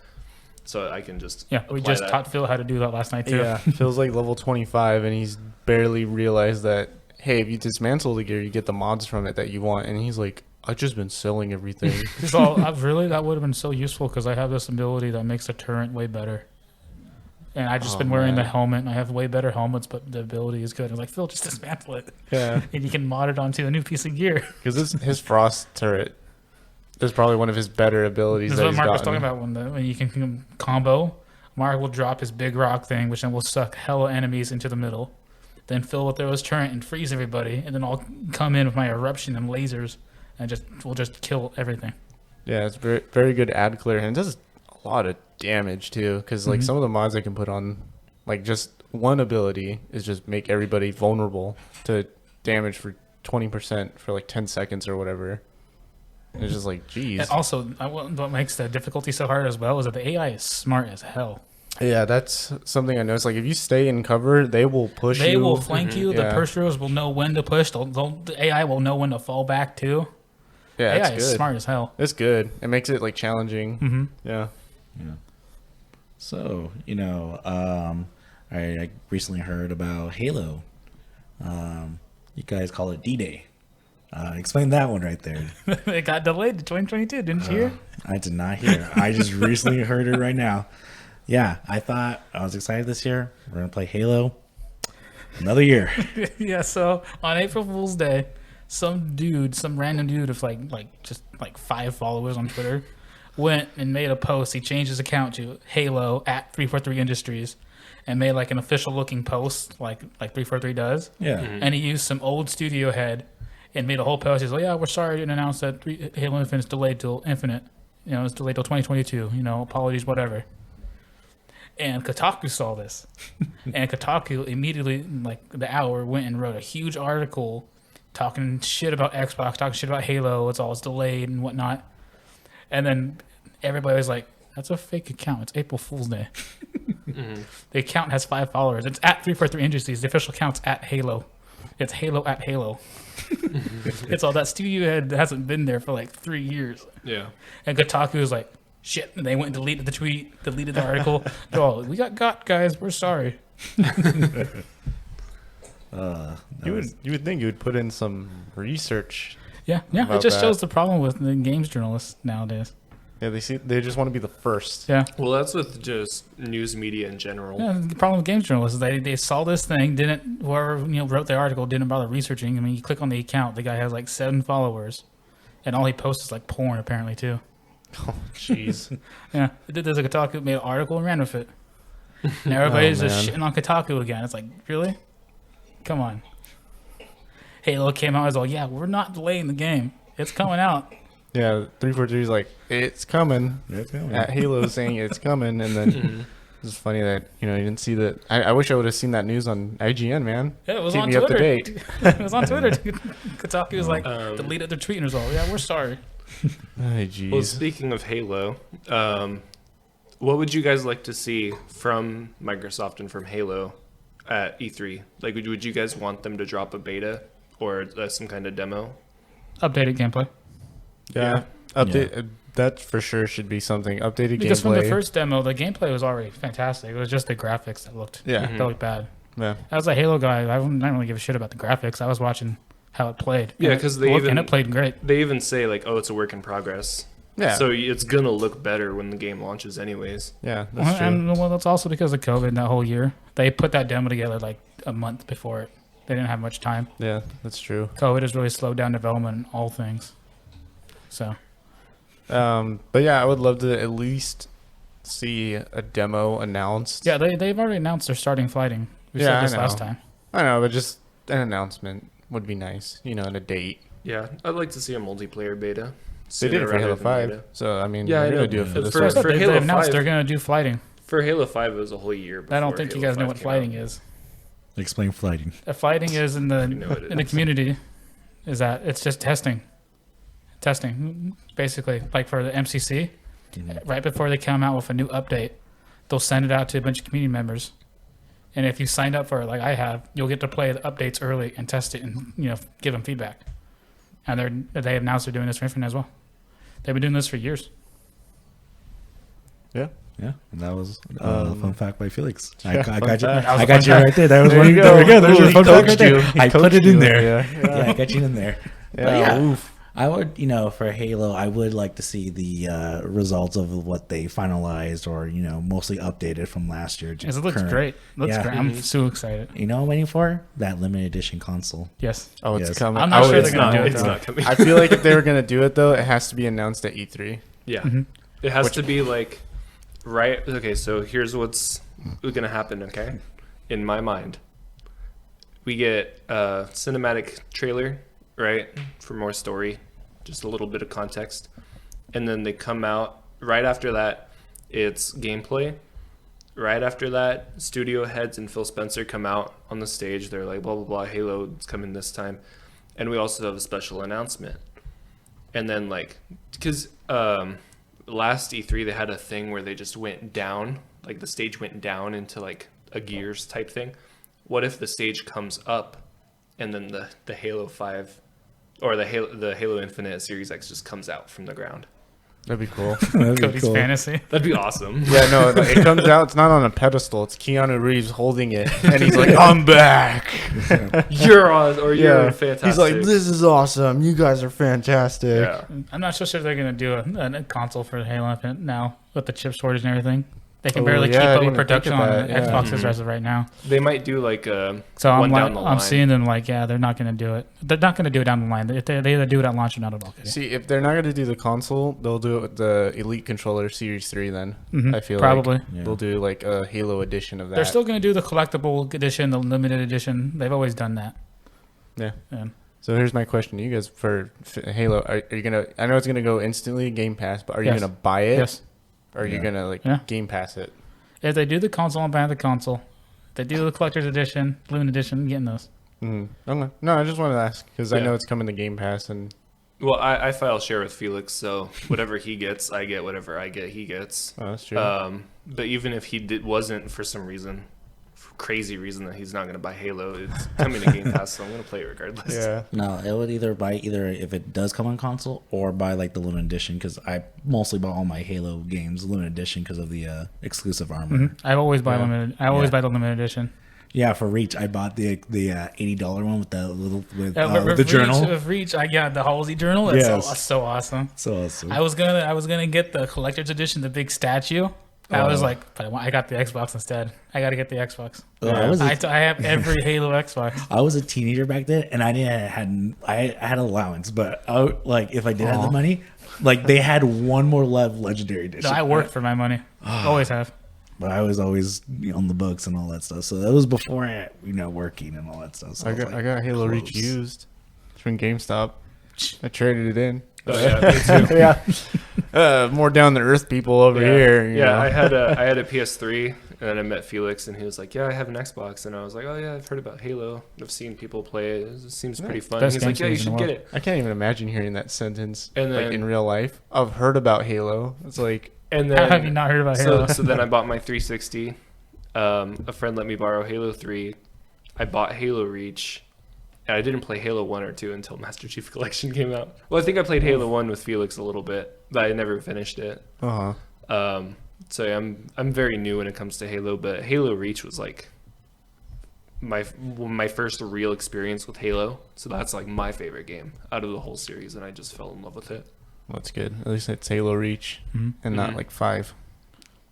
so I can just Yeah, we apply just that. taught Phil how to do that last night too. Yeah, Phil's like level 25, and he's barely realized that, hey, if you dismantle the gear, you get the mods from it that you want. And he's like, I've just been selling everything. So really, that would have been so useful because I have this ability that makes the turret way better. And I just Oh, been wearing the man. helmet, and I have way better helmets, but the ability is good. I was like, Phil, just dismantle it, Yeah, and you can mod it onto a new piece of gear. because his frost turret is probably one of his better abilities. This is that what he's Mark was gotten. talking about when you can combo. Mark will drop his big rock thing, which then will suck hella enemies into the middle. Then Phil will throw his turret and freeze everybody, and then I'll come in with my eruption and lasers, and we'll just kill everything. Yeah, it's very very good ad clear, and it does a lot of damage too. Because like Mhm. some of the mods I can put on, like just one ability is just make everybody vulnerable to damage for 20% for like 10 seconds or whatever. And it's just like, geez. And also, what makes the difficulty so hard as well is that the AI is smart as hell. Yeah, that's something I noticed. Like if you stay in cover, they will push you. They will flank you. The Yeah. pursuers will know when to push. The AI will know when to fall back too. Yeah, AI it's is good. smart as hell. It's good. It makes it like challenging. Mm-hmm. Yeah. Yeah. So, I recently heard about Halo. You guys call it D-Day. Explain that one right there. It got delayed to 2022, didn't you hear? I did not hear. I just recently heard it right now. Yeah, I thought I was excited this year. We're gonna play Halo. Another year. Yeah, so on April Fool's Day, some random dude of just 5 followers on Twitter went and made a post. He changed his account to Halo at 343 Industries and made like an official looking post like 343 does. Yeah. And he used some old studio head and made a whole post. He's like, yeah, we're sorry to announce that Halo Infinite is delayed till Infinite. It's delayed till 2022. Apologies, whatever. And Kotaku saw this. And Kotaku immediately, like the hour, went and wrote a huge article talking shit about Xbox, talking shit about Halo. It's delayed and whatnot. And then everybody was like, that's a fake account. It's April Fool's Day. The account has 5 followers. It's at 343 Industries. The official account's at Halo. It's Halo at Halo. It's all that studio head hasn't been there for like 3 years. Yeah. And Kotaku was like, shit. And they went and deleted the tweet, deleted the article. They're all, we got guys. We're sorry. You would think you would put in some research. Yeah. About It just that. shows the problem with the games journalists nowadays. Yeah, they just want to be the first. Yeah. Well, that's with just news media in general. Yeah, the problem with games journalists is they saw this thing, whoever wrote the article didn't bother researching. I mean, you click on the account, the guy has like 7 followers, and all he posts is like porn apparently too. Oh, jeez. Yeah, there's a Kotaku made an article and ran with it. And everybody's just man. shitting on Kotaku again. It's like, really? Come on. Halo came out as all, yeah, we're not delaying the game. It's coming out. Yeah, 343 is like, it's coming. It's coming. At Halo saying it's coming, and then it's funny that you didn't see that. I wish I would have seen that news on IGN, man. Yeah, it was Keep on me up to Twitter. date. It was on Twitter. Dude. Kotaku was like, deleted their tweet and was all, yeah, we're sorry. Ay, jeez. Well, speaking of Halo, what would you guys like to see from Microsoft and from Halo at E3? Like, would you guys want them to drop a beta or some kind of demo? Updated gameplay. Yeah, update. That for sure should be something. Updated Because gameplay. from the first demo, the gameplay was already fantastic. It was just the graphics that looked bad. Yeah. As a Halo guy, I didn't really give a shit about the graphics. I was watching how it played. Yeah, And 'cause it they looked- even- and it played great. They even say, like, oh, it's a work in progress. Yeah. So it's going to look better when the game launches anyways. Yeah, that's true. And that's also because of COVID that whole year. They put that demo together like a month before it. They didn't have much time. Yeah, that's true. COVID has really slowed down development in all things. So But yeah, I would love to at least see a demo announced. yeah, they've already announced they're starting fighting. We Yeah, said I this know. last time. I know, but just an announcement would be nice, and a date. Yeah, I'd like to see a multiplayer beta. They did it sooner for rather Halo than 5, later. so I mean, Yeah, they're I gonna know. do it for this For- one. So for they Halo announced 5 they're going to do fighting. For Halo 5, it was a whole year before I don't think you Halo guys know 5 what came fighting out. is. Explain flighting. Fighting is in the know what it in the is. community. Is that it's just testing, basically like for the MCC. Right before they come out with a new update, they'll send it out to a bunch of community members. And if you signed up for it, like I have, you'll get to play the updates early and test it and, give them feedback. And they announced they're doing this for Infinite as well. They've been doing this for years. Yeah. Yeah, and that was a fun fact by Felix. I Yeah, got fun you. fact. I got you right there. That was There one. you There we go. go. There's Ooh, your he fun fact right coached there. you. He I put coached it in you. there. Yeah. I got you in there. But Yeah. yeah, Oof. I would, for Halo, I would like to see the results of what they finalized or, mostly updated from last year. It looks current. great. Looks Yeah. great. I'm so excited. You know what I'm waiting for? That limited edition console. Yes. Oh, it's Yes. coming. I'm not sure It's they're going not. to do it, It's though. not coming. I feel like if they were gonna do it though, it has to be announced at E3. Yeah. Mm-hmm. It has to be like, right? Okay, so here's what's gonna happen. Okay, in my mind, we get a cinematic trailer, right, for more story, just a little bit of context, and then they come out right after that. It's gameplay. Right after that, studio heads and Phil Spencer come out on the stage. They're like, blah blah blah. Halo is coming this time, and we also have a special announcement. And then because last E3 they had a thing where they just went down, like the stage went down into like a Gears type thing. What if the stage comes up, and then the Halo 5 or the Halo Infinite Series X just comes out from the ground? That'd be cool. That'd be Cody's cool. fantasy. That'd be awesome. Yeah, no, it comes out. It's not on a pedestal. It's Keanu Reeves holding it, and he's like, "I'm back." You're awesome, or you're fantastic. He's like, "This is awesome. You guys are fantastic." Yeah. I'm not so sure they're going to do a console for Halo Infinite now with the chip shortage and everything. They can Oh, barely yeah, I keep up didn't with even think production of on that, yeah. Xboxes as of right now. They might do like a So one I'm down the line. I'm seeing them they're not going to do it. They're not going to do it down the line. They either do it at launch or not at all. See, if they're not going to do the console, they'll do it with the Elite Controller Series 3 then. Mhm, I feel probably. like they'll do like a Halo edition of that. They're still going to do the collectible edition, the limited edition. They've always done that. Yeah. Yeah. So here's my question to you guys for Halo. Are you going to, I know it's going to go instantly Game Pass, but are you Yes. going to buy it? Yes. Or are you Yeah. going to Yeah. Game Pass it? If they do the console, I'm buying the console. If they do the collector's edition, limited edition, I'm getting those. Okay. No, I just wanted to ask because I Yeah. know it's coming to Game Pass and Well, I file share with Felix, so whatever he gets, I get. Whatever I get, he gets. oh, that's true. But even if wasn't for some reason, crazy reason that he's not going to buy Halo, it's coming to Game Pass, so I'm going to play it regardless. yeah. No, it would either if it does come on console or buy like the limited edition because I mostly buy all my Halo games limited edition because of the exclusive armor. I always buy Yeah. limited. I always Yeah. buy the limited edition. Yeah, for Reach, I bought the $80 one with the little with With the journal. With Reach, the Halsey journal. That's Yes. so awesome. So awesome. I was gonna get the collector's edition, the big statue. I was Oh. like, but I got the Xbox instead. I got to get the Xbox. Oh, I have every Halo Xbox. I was a teenager back then, and I had allowance, but if I did have Aw. the money, like they had one more legendary edition. No, I worked for my money. Always have. but I was always on the books and all that stuff. So that was before working and all that stuff. So I was got like, I got Halo Reach close. used from GameStop. I traded it in. Oh, yeah, me too. yeah. More down to earth people over here. you Yeah, know. I had a PS3, and then I met Felix, and he was like, "Yeah, I have an Xbox," and I was like, "Oh yeah, I've heard about Halo. I've seen people play it. It seems pretty fun." Best He's game like, "Yeah, you series in should the get world. it." I can't even imagine hearing that sentence And like then- in real life. I've heard about Halo. It's like, And How have you then not heard about Halo? so then I bought my 360. A friend let me borrow Halo 3. I bought Halo Reach. And I didn't play Halo 1 or 2 until Master Chief Collection came out. Well, I think I played Halo 1 with Felix a little bit, but I never finished it. So yeah, I'm very new when it comes to Halo, but Halo Reach was like my first real experience with Halo. So that's like my favorite game out of the whole series, and I just fell in love with it. well, that's good. At least it's Halo Reach Mhm. and not Mhm. like 5.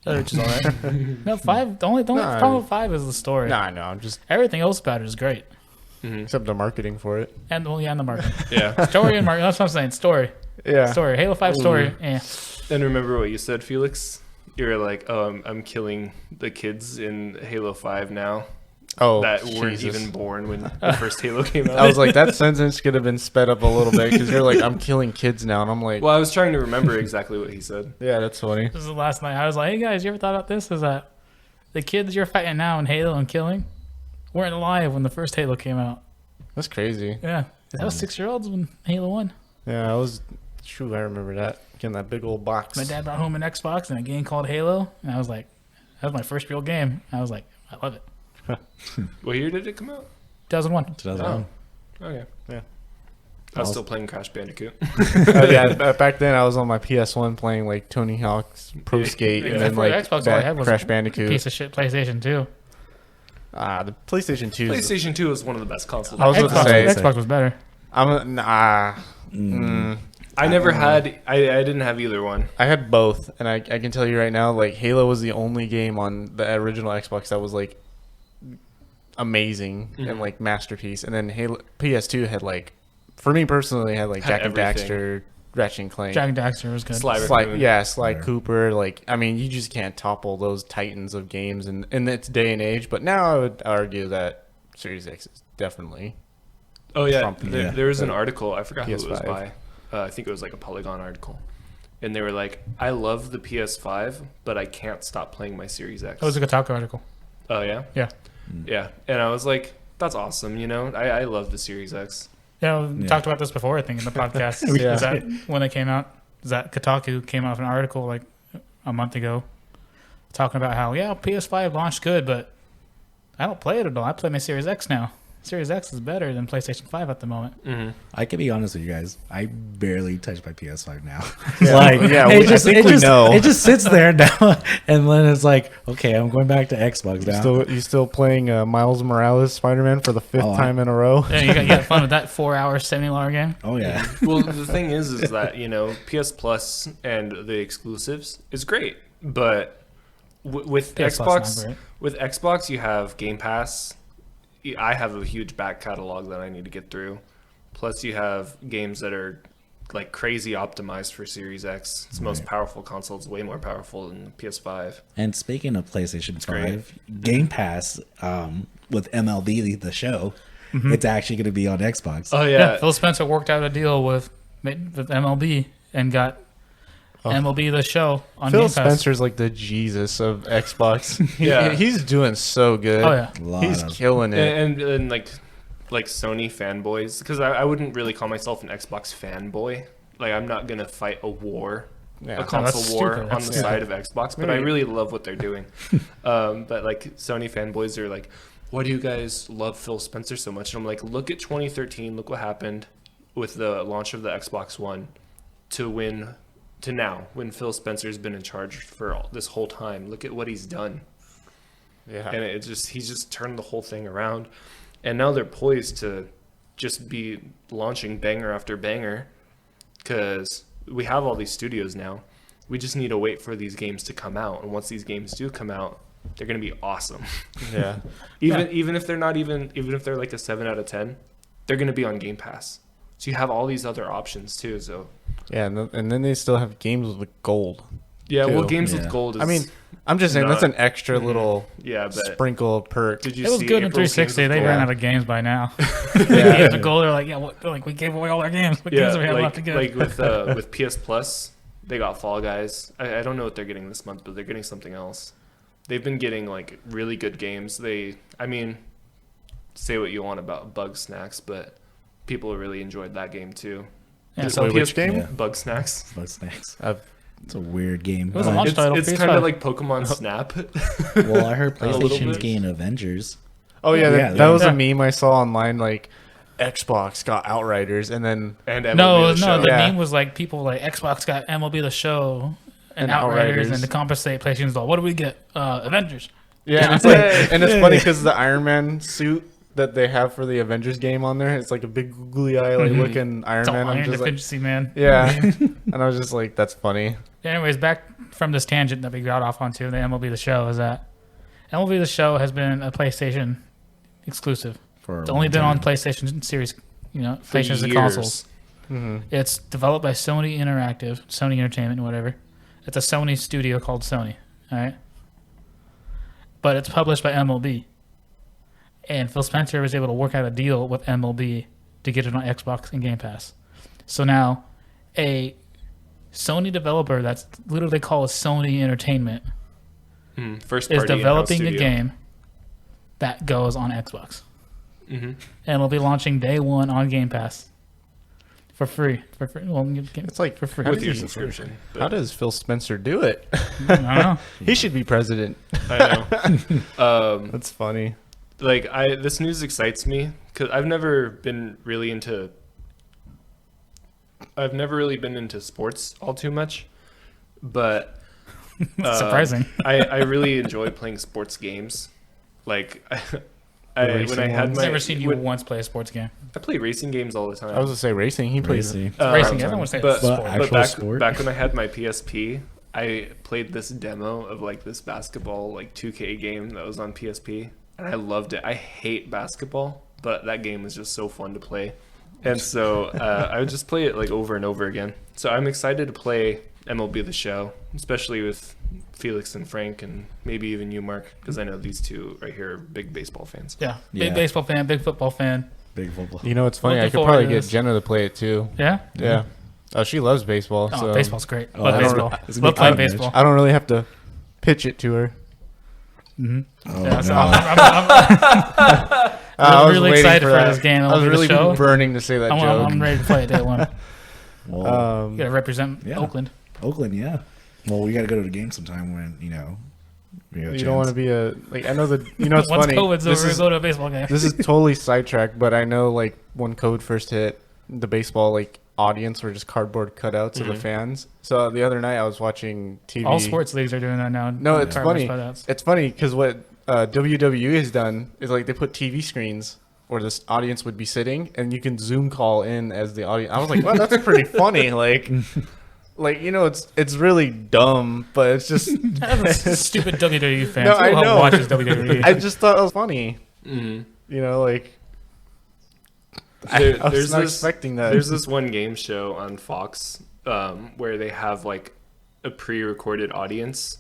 Which is all right. No, 5. The only Nah. problem with 5 is the story. Nah, no, I'm just Everything else about it is great. Mhm. except the marketing for it. And and the market. Yeah. Story and market. That's what I'm saying. Story. Yeah. Story. Halo 5 story. Yeah. And remember what you said, Felix? You were like, "Oh, I'm killing the kids in Halo 5 now Oh, that weren't Jesus. even born when the first Halo came out." I was like, that sentence could have been sped up a little bit because you're like, I'm killing kids now, and I'm like, well, I was trying to remember exactly what he said. yeah, that's funny. This is last night. I was like, hey guys, you ever thought about this? Is that the kids you're fighting now in Halo and killing weren't alive when the first Halo came out? That's crazy. Yeah. That was 6-year-olds when Halo 1. Yeah, I was. Shoot, I remember that. Getting that big old box. My dad brought home an Xbox and a game called Halo. And I was like, That was my first real game. I was like, I love it. What year did it come out? 2001. 2001. Okay. Yeah. I was still playing Crash Bandicoot. Back then I was on my PS1 playing like Tony Hawk's Pro Skate, and then Before like Xbox, all I had was Crash a Bandicoot. piece of shit PlayStation 2. The PlayStation 2. PlayStation 2 is one of the best consoles. I was about to say. Xbox was better. I never had. I didn't have either one. I had both, and I can tell you right now, like Halo was the only game on the original Xbox that was like amazing and like masterpiece. And then Halo PS2 had like, for me personally, had like Had Jack and everything. Daxter, Ratchet and Clank, Jack and Daxter was good. Sly Raccoon. Sly Cooper. Like, I mean, you just can't topple those titans of games in its day and age. But now I would argue that Series X is definitely. Oh yeah, Trump, there was an article. I forgot who it was PS5. by. I think it was like a Polygon article, and they were like, "I love the PS5, but I can't stop playing my Series X." That was a Kotaku article. Oh yeah, Yeah. yeah. And I was like, "That's awesome." You know, I love the Series X. Yeah, we talked about this before, I think, in the podcast. Yeah. Is that when it came out? Is that Kotaku came out with an article like a month ago talking about how, PS5 launched good, but I don't play it at all. I play my Series X now. Series X is better than PlayStation 5 at the moment. Mm-hmm. I can be honest with you guys. I barely touch my PS5 now. know. It just sits there now, and then it's like, okay, I'm going back to Xbox now. You still playing Miles Morales Spider-Man for the fifth time in a row? Yeah, you got fun with that 4-hour, $70 game. Oh yeah. Well, the thing is that PS Plus and the exclusives is great, but with PS Plus not Xbox, great. with Xbox, you have Game Pass. I have a huge back catalog that I need to get through. Plus, you have games that are like crazy optimized for Series X. It's the most powerful console. It's way more powerful than the PS5. And speaking of PlayStation 5, great. Game Pass with MLB the show, it's actually going to be on Xbox. Oh Yeah, Phil Spencer worked out a deal with MLB and got MLB the show on Phil Game Pass. Spencer's like the Jesus of Xbox. Yeah. He's doing so good. Oh, yeah. He's killing it. and like Sony fanboys, because I wouldn't really call myself an Xbox fanboy. Like, I'm not gonna fight a war, Yeah. a console that's war stupid. on That's the stupid. side of Xbox. But I really love what they're doing. But like Sony fanboys are like, why do you guys love Phil Spencer so much? And I'm like, look at 2013. Look what happened with the launch of the Xbox One to now, when Phil Spencer's been in charge for this whole time. Look at what he's done. Yeah. And he's just turned the whole thing around. And now they're poised to just be launching banger after banger, because we have all these studios now. We just need to wait for these games to come out. And once these games do come out, they're going to be awesome. Yeah. Even if they're not even if they're like a 7 out of 10, they're going to be on Game Pass. So you have all these other options too. So Yeah, and then they still have games with gold. yeah, Too. well, games Yeah. with gold is, I mean, I'm just saying that's not- an extra little yeah, but sprinkle of perk. did you It was see good in April's 360. Games They with ran Gold? out of games by now. Yeah. Games of gold, they're like, we gave away all our games. What games do we have left to get? like with PS Plus, they got Fall Guys. I don't know what they're getting this month, but they're getting something else. They've been getting like really good games. I mean, say what you want about Bug Snacks, but people really enjoyed that game too. Yeah, So Wait, which game? Yeah. Bug Snacks. Bug Snacks. I've- It's a weird game. It was a launch It's, title. it's PS5. kind of like Pokemon Snap. Well, I heard little PlayStation's bit. getting Avengers. Oh yeah, Yeah, that was yeah. a meme I saw online. Like Xbox got Outriders, and then And MLB No, The Show. the Yeah. meme was like people like Xbox got MLB the Show and And Outriders, Outriders. and to compensate, PlayStation's like, what do we get? Avengers. yeah, and it's like, and it's funny because the Iron Man suit that they have for the Avengers game on there, it's like a big googly eye like looking Iron It's all Man. I'm Iron just like, Deficiency, man. yeah, and I was just like, that's funny. Anyways, back from this tangent that we got off onto the MLB the Show is that MLB the Show has been a PlayStation exclusive. For It's only been on PlayStation Series, For PlayStation years. consoles. Mm-hmm. It's developed by Sony Interactive, Sony Entertainment, whatever. It's a Sony studio called Sony, all right? But it's published by MLB. And Phil Spencer was able to work out a deal with MLB to get it on Xbox and Game Pass. So now, a Sony developer that's literally called Sony Entertainment First is party developing a in-house game that goes on Xbox. studio. And it'll be launching day one on Game Pass. For free. Well, you get It's like for free. with your he- subscription. How does Phil Spencer do it? I don't know. He should be president. I know. That's funny. Like this news excites me because I've never been really into sports all too much, but Surprising. I really enjoy playing sports games. Like when racing I had ones? my I've never seen you when- once play a sports game. I play racing games all the time. I was gonna say racing. He plays Racing. Racing. Um, Everyone says but- it's a sport. But- But Actual sport? back when I had my PSP, I played this demo of like this basketball like 2K game that was on PSP, and I loved it. I hate basketball, but that game was just so fun to play, and so I would just play it like over and over again. So I'm excited to play MLB The Show, especially with Felix and Frank, and maybe even you, Mark, because I know these two right here are big baseball fans. Yeah. Yeah. Big baseball fan, big football fan. Big football. You know, it's funny. Looking I could forward probably to get this. Jenna to play it too. Yeah? Yeah. Oh, she loves baseball. Oh, so baseball's great. Oh, Love I don't- baseball. it's gonna Love be playing fun, baseball. I don't really have to pitch it to her. Mm-hmm. Oh, Yeah, so no. I'm I was really waiting excited for that. this game. I was It'll be the really show. burning to say that joke. I'm ready to play it day one. Well, You gotta represent Yeah. Oakland. Oakland, yeah. Well, we got to go to the game sometime when we have a You don't want to be a like. I know that you know. It's Once funny. COVID's This over, is go to a baseball game. this is totally sidetracked, but I know like when COVID first hit, the baseball like audience were just cardboard cutouts of the fans. So the other night I was watching TV. All sports leagues are doing that now. No, it's Cardboard funny. cutouts. It's funny because what WWE has done is like they put TV screens where this audience would be sitting, and you can Zoom call in as the audience. I was like, well, that's pretty funny. Like you know, it's really dumb, but it's just. That's a stupid WWE fan. No, I know. Watches WWE. I just thought it was funny. Mm-hmm. You know, like There- I was there's not this- expecting that. There's this one game show on Fox where they have like a pre-recorded audience,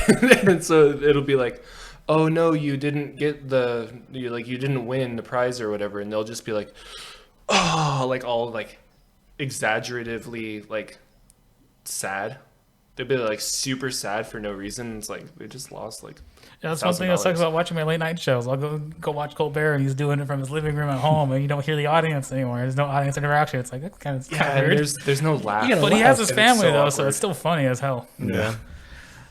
and so it'll be like, "Oh no, you didn't get you didn't win the prize or whatever," and they'll just be like, "Oh," like all like exaggeratively like sad. They'll be like super sad for no reason. It's like they just lost like. Yeah, that's one thing that sucks $1,000. about watching my late night shows. I'll go watch Colbert, and he's doing it from his living room at home, and you don't hear the audience anymore. There's no audience interaction. It's like that's kind of Yeah, and weird. there's no laugh. But he has his And it's family though, so awkward. it's still funny as hell. Yeah.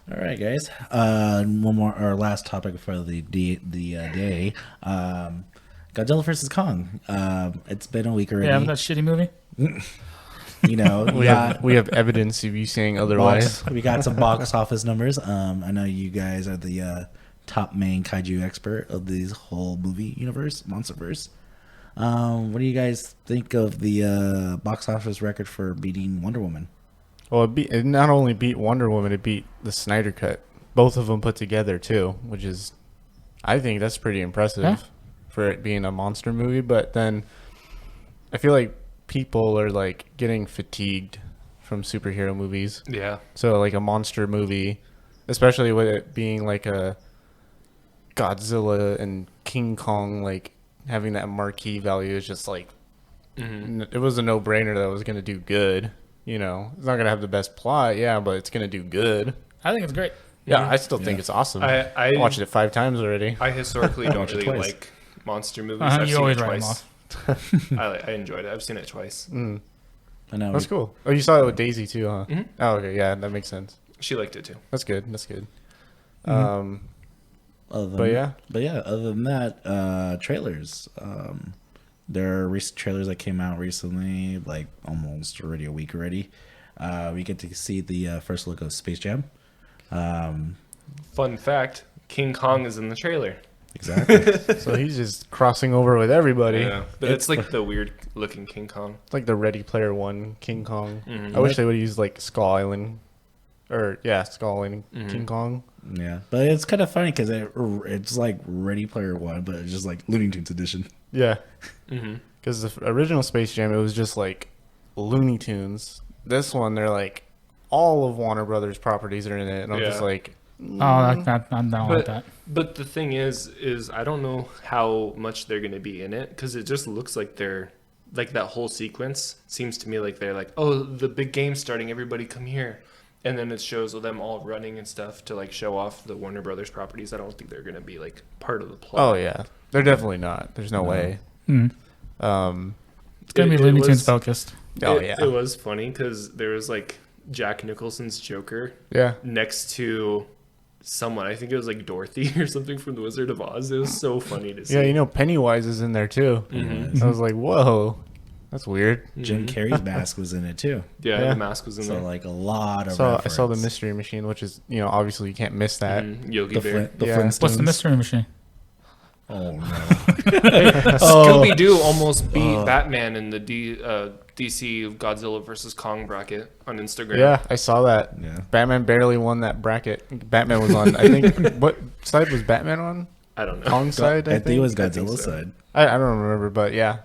All right, guys. One more, our last topic for the day. Godzilla vs Kong. It's been a week already. Yeah, that shitty movie. You know, we have evidence of you saying otherwise. we got some box office numbers. I know you guys are the top main kaiju expert of this whole movie universe, Monsterverse. What do you guys think of the box office record for beating Wonder Woman? Well, it not only beat Wonder Woman, it beat the Snyder Cut. Both of them put together too, which is, I think that's pretty impressive Yeah. for it being a monster movie. But then, I feel like people are like getting fatigued from superhero movies. Yeah. So like a monster movie, especially with it being like a Godzilla and King Kong, like having that marquee value is just like it was a no-brainer that it was going to do good. You know, it's not going to have the best plot, yeah, but it's going to do good. I think it's great. Yeah, I still think it's awesome. I watched it 5 times already. I historically don't watched it really twice. like monster movies. Uh-huh, I've you seen always it write 'em twice. I enjoyed it. I've seen it twice. I know. That's cool. Oh, you saw it with Daisy too, huh? Oh, okay, yeah, that makes sense. She liked it too. That's good. That's good. Other than, But yeah. Other than that, trailers. There are recent trailers that came out recently, like almost already a week already. We get to see the first look of Space Jam. Fun fact: King Kong is in the trailer. Exactly. So he's just crossing over with everybody. Yeah, but it's like the weird looking King Kong. It's like the Ready Player One King Kong. Mhm. I wish they would use like Skull Island, Skull Island King Kong. Yeah, but it's kind of funny because it's like Ready Player One, but it's just like Looney Tunes edition. Yeah, Mm-hmm. because the original Space Jam it was just like Looney Tunes. This one they're like all of Warner Brothers properties are in it, and I'm just Yeah. like, Oh, I'm down with that. But the thing is I don't know how much they're gonna be in it because it just looks like they're like that whole sequence seems to me like they're like, oh, the big game's starting, everybody come here, and then it shows them all running and stuff to like show off the Warner Brothers properties. I don't think they're gonna be like part of the plot. oh yeah, they're definitely not. There's no way. Mm. It's gonna be Looney Tunes focused. Oh, it, yeah. It was funny because there was like Jack Nicholson's Joker Yeah. next to someone. I think it was like Dorothy or something from The Wizard of Oz. It was so funny to see. Yeah, you know, Pennywise is in there too. Mhm. I was like, whoa, that's weird. Jim Carrey's mask was in it too. Yeah, Yeah. the mask was in So there. like a lot of. I saw the reference. Mystery Machine, which is, you know, obviously you can't miss that. Yogi The, Bear. the Yeah. Flintstones. What's the mystery machine? Oh no! Scooby Doo almost beat Batman in the DC Godzilla versus Kong bracket on Instagram. Yeah, I saw that. Yeah. Batman barely won that bracket. Batman was on, I think, what side was Batman on? I don't know. Kong side, I think it was I think Godzilla's so. side. I don't remember, but yeah.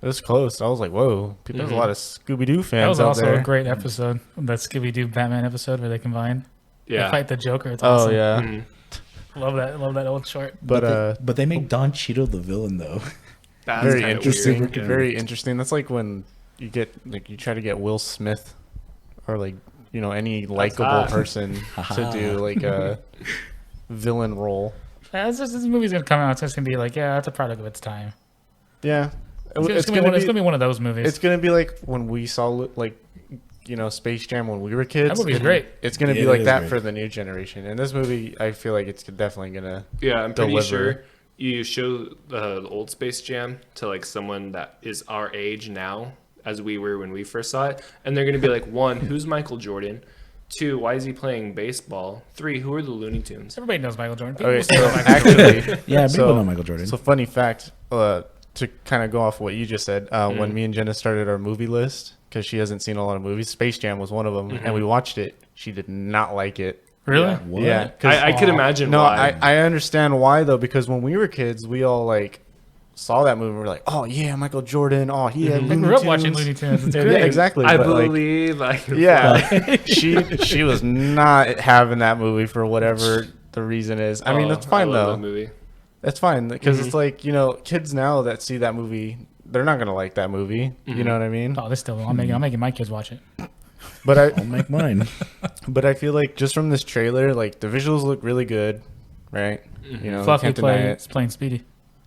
It was close. I was like, whoa. There's a lot of Scooby-Doo fans That was out also there. a great episode. That Scooby Doo Batman episode where they combine. They Yeah. fight the Joker. It's Oh, awesome. yeah. Mhm. Love that. Love that old short. But they make Don Cheadle the villain though. That's very kinda interesting. weird, yeah. Very interesting. That's like when you try to get Will Smith or like, you know, any likable hot. person to do like a villain role. Yeah, this movie's gonna come out. It's just gonna be like, yeah, it's a product of its time. Yeah. It's gonna be one of those movies. It's gonna be like when we saw like, you know, Space Jam when we were kids. That movie's great. It's gonna Yeah, be it like is that great. for the new generation. And this movie, I feel like it's definitely gonna. Yeah, I'm pretty deliver. sure you show the old Space Jam to like someone that is our age now, as we were when we first saw it, and they're gonna be like, 1, who's Michael Jordan? 2, why is he playing baseball? 3, who are the Looney Tunes? Everybody knows Michael Jordan. People Okay, say so Michael Jordan. actually, Yeah, people So- know Michael Jordan. so funny fact. To kind of go off what you just said, when me and Jenna started our movie list, because she hasn't seen a lot of movies, Space Jam was one of them, and we watched it. She did not like it. Really? Yeah. What? Yeah, 'cause- I could imagine no, why. I understand why though, because when we were kids, we all like saw that movie. And we're like, oh yeah, Michael Jordan. Oh, he had I Looney grew up Tunes. watching Looney Tunes. It's Yeah, great. exactly. I but, like, believe I can yeah, she was not having that movie for whatever the reason is. I mean, that's fine I love though. that movie. That's fine because it's like, you know, kids now that see that movie, they're not gonna like that movie. You know what I mean? Oh, this still. I'm making my kids watch it. But I'll make mine. I feel like just from this trailer, like the visuals look really good, right? You know, Fluffy can't deny is it. playing Speedy.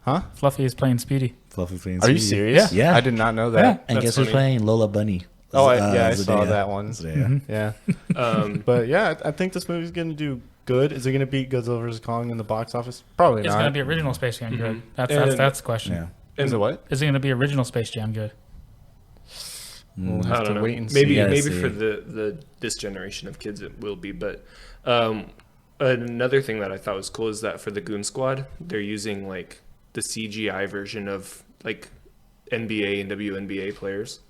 Huh? Fluffy is playing Speedy. Fluffy fans. Are you serious? Yeah. I did not know that. And That's guess who's funny. playing Lola Bunny? Oh, I saw Zendaya. that one. Zendaya. Yeah. But yeah, I think this movie's gonna do good. Is it gonna beat Godzilla vs Kong in the box office? Probably It's not. gonna be original Space Jam good. That's And- that's the question. Yeah. Is it what? Is it gonna be original Space Jam good? We'll I have don't to know. wait and see. Maybe Gotta maybe see. for the this generation of kids it will be, but another thing that I thought was cool is that for the Goon Squad, they're using like the CGI version of like NBA and WNBA players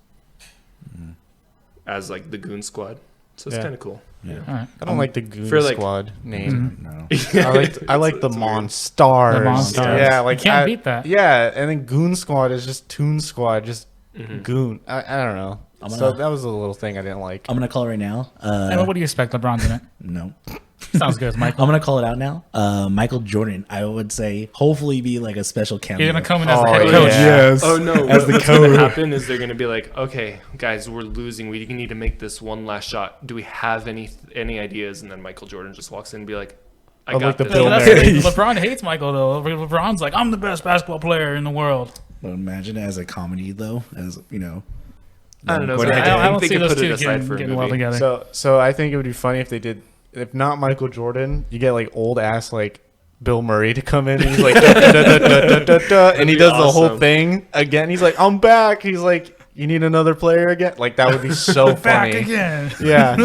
as like the Goon Squad. So it's Yeah. kind of cool. Yeah. All right. I don't like the Goon for, like- Squad name. No. I like the It's weird. Monstars. The Monstars. Yeah, like You can't beat that. Yeah, and then Goon Squad is just Toon Squad, just Mm-hmm. Goon. I don't know. I'm So gonna- that was a little thing I didn't like. I'm gonna call it right now. Hey, what do you expect? LeBron's in it. No. Sounds good, Michael. I'm gonna call it out now. Michael Jordan. I would say hopefully be like a special cameo. You're gonna come in as the Oh, head yeah. coach. Yes. Oh no! As the What's code. gonna happen is they're gonna be like, okay, guys, we're losing. We need to make this one last shot. Do we have any ideas? And then Michael Jordan just walks in and be like, I Oh, got like the this. Bill That's Murray. LeBron hates Michael though. LeBron's like, I'm the best basketball player in the world. But imagine it as a comedy though, as you know. I don't know. What but do you I think? I think don't they see could those put two it aside for a getting well movie. together. So I think it would be funny if they did. If not Michael Jordan, you get like old ass like Bill Murray to come in and he's like, da, da, da, da, da, da, da, and he be does the whole awesome. thing again. He's like, I'm back. He's like, you need another player again? Like that would be so Back funny. again. Yeah,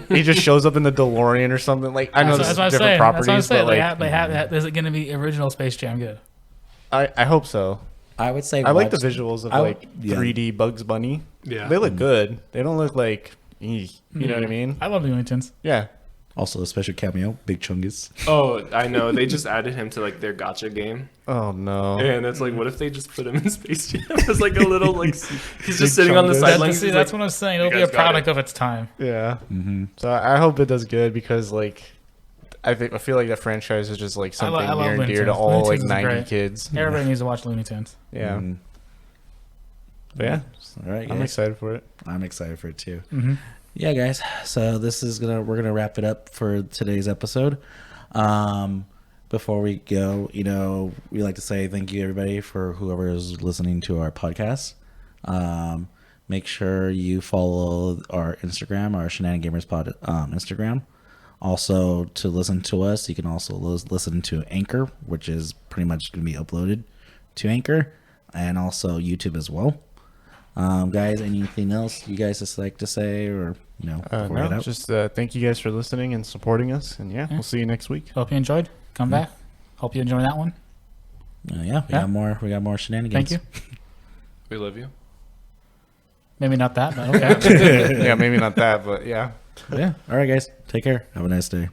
he just shows up in the DeLorean or something. Like I know this That's is what I'm different saying. properties, That's what I'm but saying. like They have. Is it going to be original Space Jam good? I hope so. I would say I like the watch- visuals of I- like yeah. 3D Bugs Bunny. Yeah. They look good. They don't look like, you know what I mean? I love the Looney Tunes. Yeah. Also a special cameo, Big Chungus. Oh, I know. They just added him to like their gotcha game, Oh no. and it's like, what if they just put him in Space Jam as like a little like he's just Big sitting on the Chungus. sidelines. See, he's that's like, what I'm saying. "You It'll be a guys got product it." of its time. Yeah. Mm-hmm. So I hope it does good because like I feel like that franchise is just like something I love near and Looney dear to Tunes. all Looney like Tunes is 90 great. kids. Everybody needs to watch Looney Tunes. Yeah. Mhm. But yeah, All right, I'm guys. excited for it. I'm excited for it too. Mm-hmm. Yeah, guys. So we're gonna wrap it up for today's episode. Before we go, we like to say thank you everybody for whoever is listening to our podcast. Make sure you follow our Instagram, our Shenanigan Gamers Pod Instagram. Also, to listen to us, you can also listen to Anchor, which is pretty much going to be uploaded to Anchor, and also YouTube as well. Guys, anything else you guys just like to say, or before we head out? Just thank you guys for listening and supporting us, and we'll see you next week. Hope you enjoyed. Come back. Hope you enjoy that one. We got more shenanigans. Thank you. We love you. Maybe not that, but okay. Yeah, maybe not that, but yeah. Yeah. All right, guys. Take care. Have a nice day.